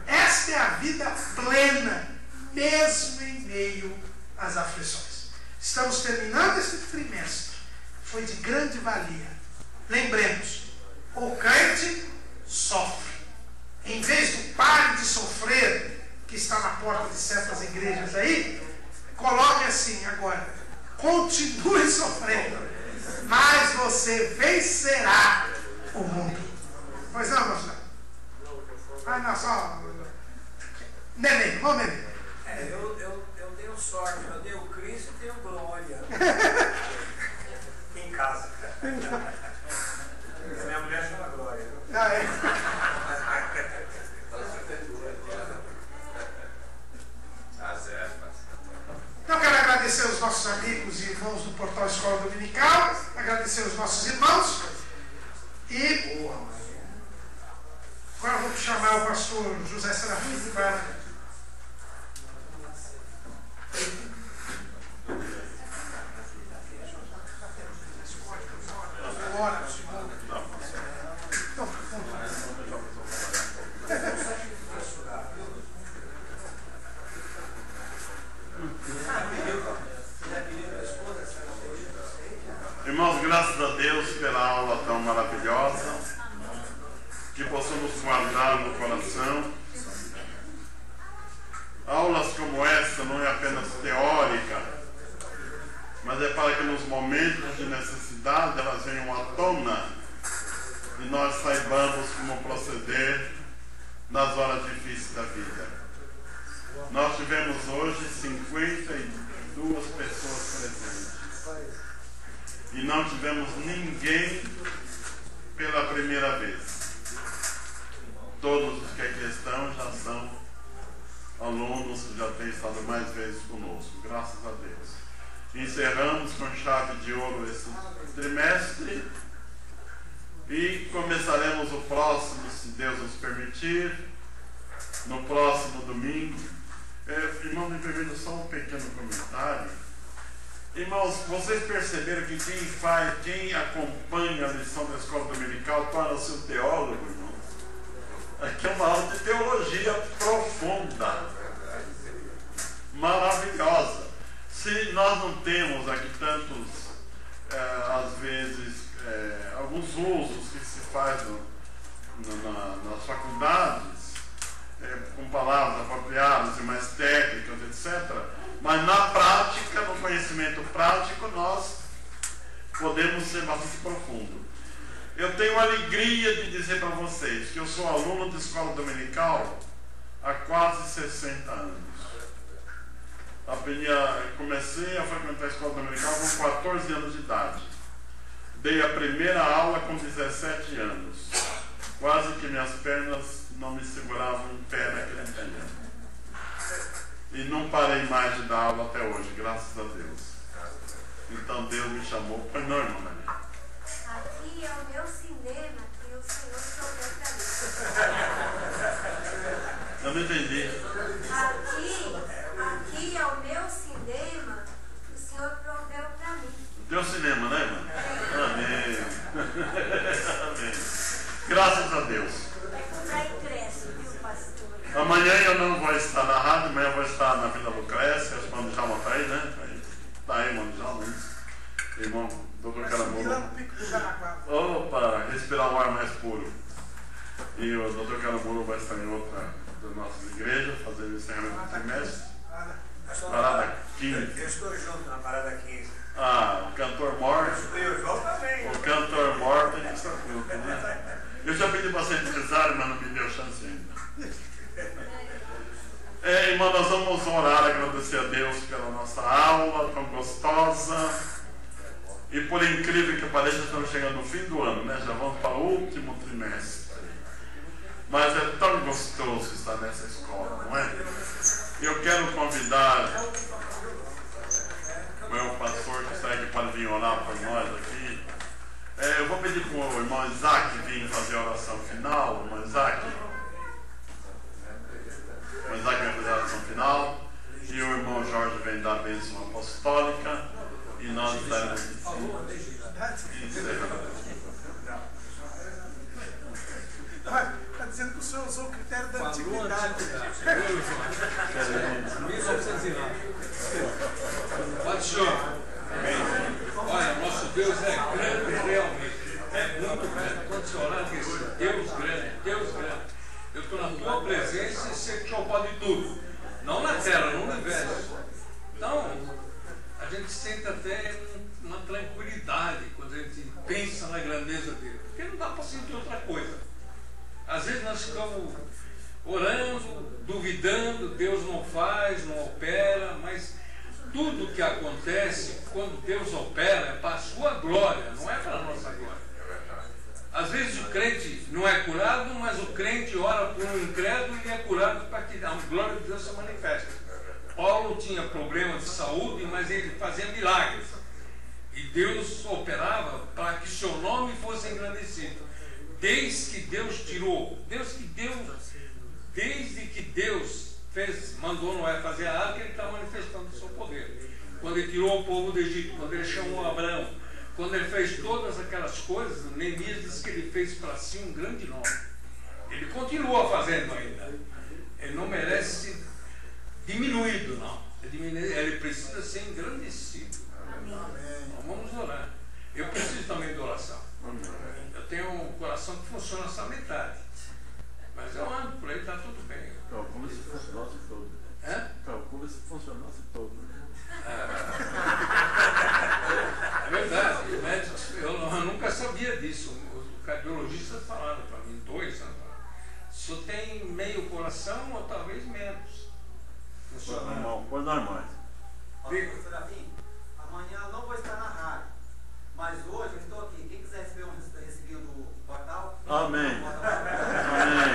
Esta é a vida plena, mesmo em meio às aflições. Estamos terminando este trimestre. Foi de grande valia. Lembremos, o crente sofre. Em vez do pare de sofrer, que está na porta de certas igrejas aí, coloque assim agora. Continue sofrendo, mas você vencerá o mundo. Pois não, pastor? Ah, não, só... Neném, vamos neném. Eu dei sorte, eu dei o Cristo e dei o glória. Em casa. Minha mulher nossos irmãos. E agora eu vou chamar o pastor José Serafim para... Irmãos, graças a Deus pela aula tão maravilhosa, que possamos guardar no coração. Aulas como essa não é apenas teórica, mas é para que nos momentos de necessidade elas venham à tona e nós saibamos como proceder nas horas difíceis da vida. Nós tivemos hoje 52 pessoas presentes. E não tivemos ninguém pela primeira vez. Todos os que aqui estão já são alunos que já têm estado mais vezes conosco, graças a Deus. Encerramos com chave de ouro esse trimestre e começaremos o próximo, se Deus nos permitir, no próximo domingo. Irmão, me permita só um pequeno comentário. Irmãos, vocês perceberam que quem acompanha a lição da escola dominical torna-se um teólogo, irmãos? Aqui é uma aula de teologia profunda, maravilhosa. Se nós não temos aqui tantos, às vezes, alguns usos que se faz nas faculdades, com palavras apropriadas e mais técnicas, etc., mas na prática, no conhecimento prático, nós podemos ser bastante profundo. Eu tenho a alegria de dizer para vocês que eu sou aluno de escola dominical há quase 60 anos. Comecei a frequentar a escola dominical com 14 anos de idade. Dei a primeira aula com 17 anos. Quase que minhas pernas não me seguravam em pé naquele dia. E não parei mais de dar aula até hoje, graças a Deus. Então Deus me chamou. Pois não, irmã Maria? Aqui é o meu cinema que o Senhor prometeu para mim. Eu não entendi. Aqui é o meu cinema que o Senhor prometeu para mim. Teu cinema, né, irmã? Amém. Amém. Graças a Deus. Vai comprar ingresso, viu, pastor? Amanhã eu não vou estar na rádio, amanhã eu vou estar na Vila Lucrécia, acho que o Mano Djalma está aí, né? Está aí, Mano Djalma, isso. Irmão, doutor Caramuru. Opa, respirar um ar mais puro. E o doutor Caramuru vai estar em outra das nossas igrejas, fazendo o encerramento do trimestre. Parada 15. Eu estou junto na Parada 15. Ah, o cantor Mor. O cantor Mor tem que estar junto, né? Eu já pedi para ser empresário, mas não me deu chance ainda. Irmão, nós vamos orar, agradecer a Deus pela nossa aula tão gostosa. E por incrível que pareça, estamos chegando no fim do ano, né? Já vamos para o último trimestre. Mas é tão gostoso estar nessa escola, não é? Eu quero convidar o meu pastor que está aqui para vir orar por nós aqui. Eu vou pedir para o irmão Isaac vir fazer a oração final. Irmão Isaac. O Isaac vai fazer a oração final. E o irmão Jorge vem dar a bênção apostólica. E nós estaremos encerrando. Está dizendo que o senhor usou o critério da antiguidade. 1909. Pode senhor. Olha, nosso Deus é grande realmente. É muito grande. Quando você orar, diz Deus grande, Deus grande. Eu estou na tua presença e sei que o Senhor pode tudo. Não na terra, no universo. Então, a gente sente até uma tranquilidade quando a gente pensa na grandeza dele. Porque não dá para sentir outra coisa. Às vezes nós ficamos orando, duvidando, Deus não faz, não opera, mas tudo que acontece, quando Deus opera, é para a sua glória, não é para a nossa glória. Às vezes o crente não é curado, mas o crente ora por um incrédulo e é curado para que a glória de Deus se manifeste. Paulo tinha problemas de saúde, mas ele fazia milagres. E Deus operava para que seu nome fosse engrandecido. Desde que Deus mandou Noé fazer a arca, ele está manifestando o seu poder. Quando ele tirou o povo do Egito, quando ele chamou Abraão, quando ele fez todas aquelas coisas, Neemias diz que ele fez para si um grande nome. Ele continua fazendo ainda. Ele não merece ser diminuído, não. Ele precisa ser engrandecido. Então, vamos orar. Eu preciso também de oração. Eu tenho um coração que funciona essa metade. Mas eu ando por aí, está tudo bem. Calcula se funcionasse todo. Calcula se funcionasse todo. É verdade. Os médicos, eu nunca sabia disso. Os cardiologistas falaram para mim, 2 anos. Só tem meio coração ou talvez menos. Coisa normais. Pastor Serafim, amanhã eu não vou estar na rádio, mas hoje eu estou aqui. Quem quiser receber um recibinho do portal? Amém. Amém.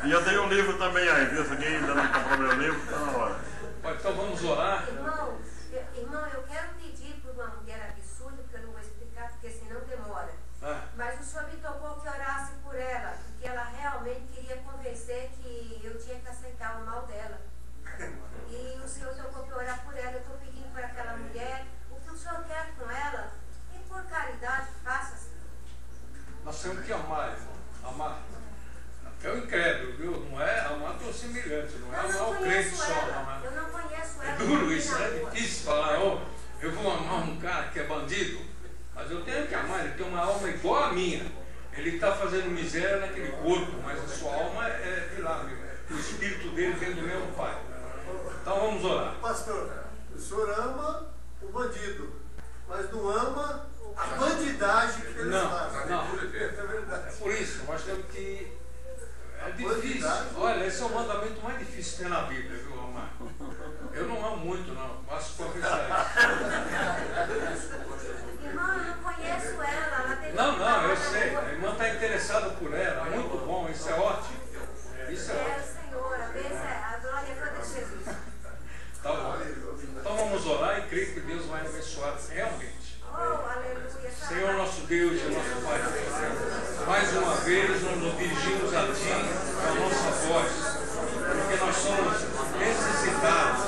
E eu tenho um livro também aí, viu? Se alguém ainda não comprou meu livro, está na hora. Então vamos orar. Irmão, eu quero pedir por uma mulher absurda, porque eu não vou explicar, porque senão demora. Mas o senhor me tocou que orasse por ela, porque ela realmente queria convencer que eu tinha que aceitar o mal dela. E o senhor tocou que orar por ela. Eu estou pedindo para aquela mulher o que o senhor quer com ela, e por caridade, faça-se. Nós temos que amar, irmão. Amar. É o incrédulo, viu? Não é amar teu semelhante, não é amar o crente só. Eu não conheço ela. É duro isso, é difícil falar, eu vou amar um cara que é bandido, mas eu tenho que amar, ele tem uma alma igual a minha. Ele está fazendo miséria naquele corpo, mas a sua alma é de lá, o espírito dele vem do meu Pai. Então vamos orar. Pastor, o senhor ama o bandido, mas não ama a bandidagem que eles fazem. Não. É por isso, nós temos que... É difícil. Olha, esse é o mandamento mais difícil que tem na Bíblia, viu, amar? Eu não amo muito, não. Posso confessar isso. Irmão, eu não conheço ela. Ela teve Não, eu sei. A irmã está interessada por ela. Muito bom, isso é ótimo. Isso é ótimo. Senhor, a glória foi de Jesus. Tá bom. Então vamos orar e crer que Deus vai abençoar realmente. Senhor nosso Deus e nosso Pai, mais uma vez nós nos dirigimos a Ti, a nossa voz, porque nós somos necessitados,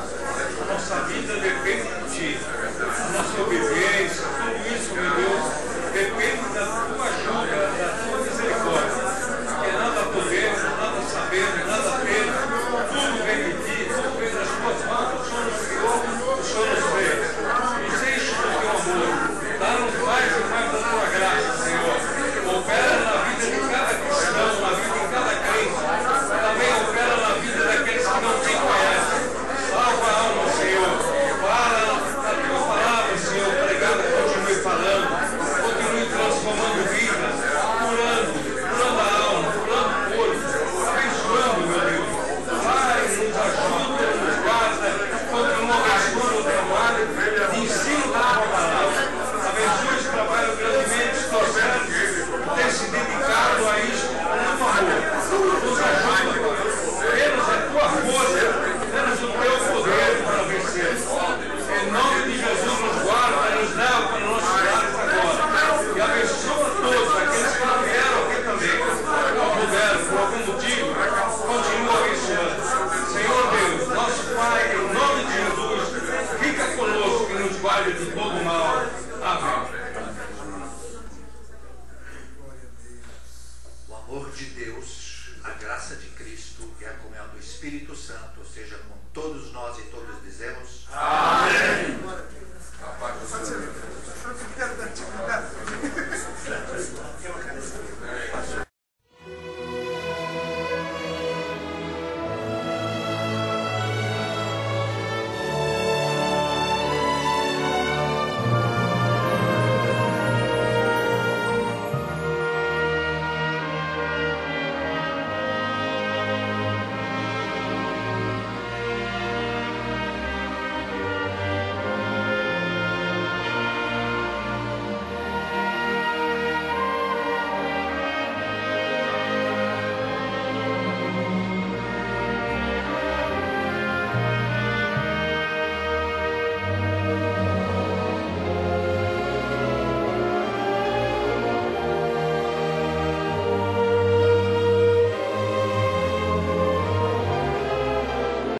a nossa vida depende de Ti, a nossa obediência, tudo isso, meu Deus, depende da Tua ajuda, da Tua misericórdia, porque nada podemos, nada sabemos, nada temos, tudo vem de Ti, tudo vem das Tuas mãos, o Senhor nos criou, o Senhor nos fez, nos enche do Teu amor. Dá-nos mais e mais da Tua graça, Senhor. Opera na vida de cada cristão, na vida de cada crente. Também opera na vida daqueles que não te conhecem. Salva a alma, Senhor. Fala na Tua palavra, Senhor. Pregado, continue falando. Continue transformando vidas. Curando a alma, curando o corpo. Abençoando, meu Deus. Pai, nos ajuda, nos guarda. Continua abençoando o trabalho de ensino da Tua palavra. Abençoe esse trabalho grandemente, esforçando, ter se dedicado a isso com muito amor. Nos ajuda, dê-nos a Tua força, dê-nos o Teu poder para vencer. Em nome de Jesus, nos guarda, nos leva para nossos lares agora. E abençoa todos, aqueles que não vieram aqui também, não puderam, por algum motivo, continua abençoando. Senhor Deus, nosso Pai, em nome de Jesus, fica conosco e nos guarde de todo mal. Amém. O amor de Deus, a graça de Cristo e a comunhão do Espírito Santo seja com todos nós e todos dizemos. Amém.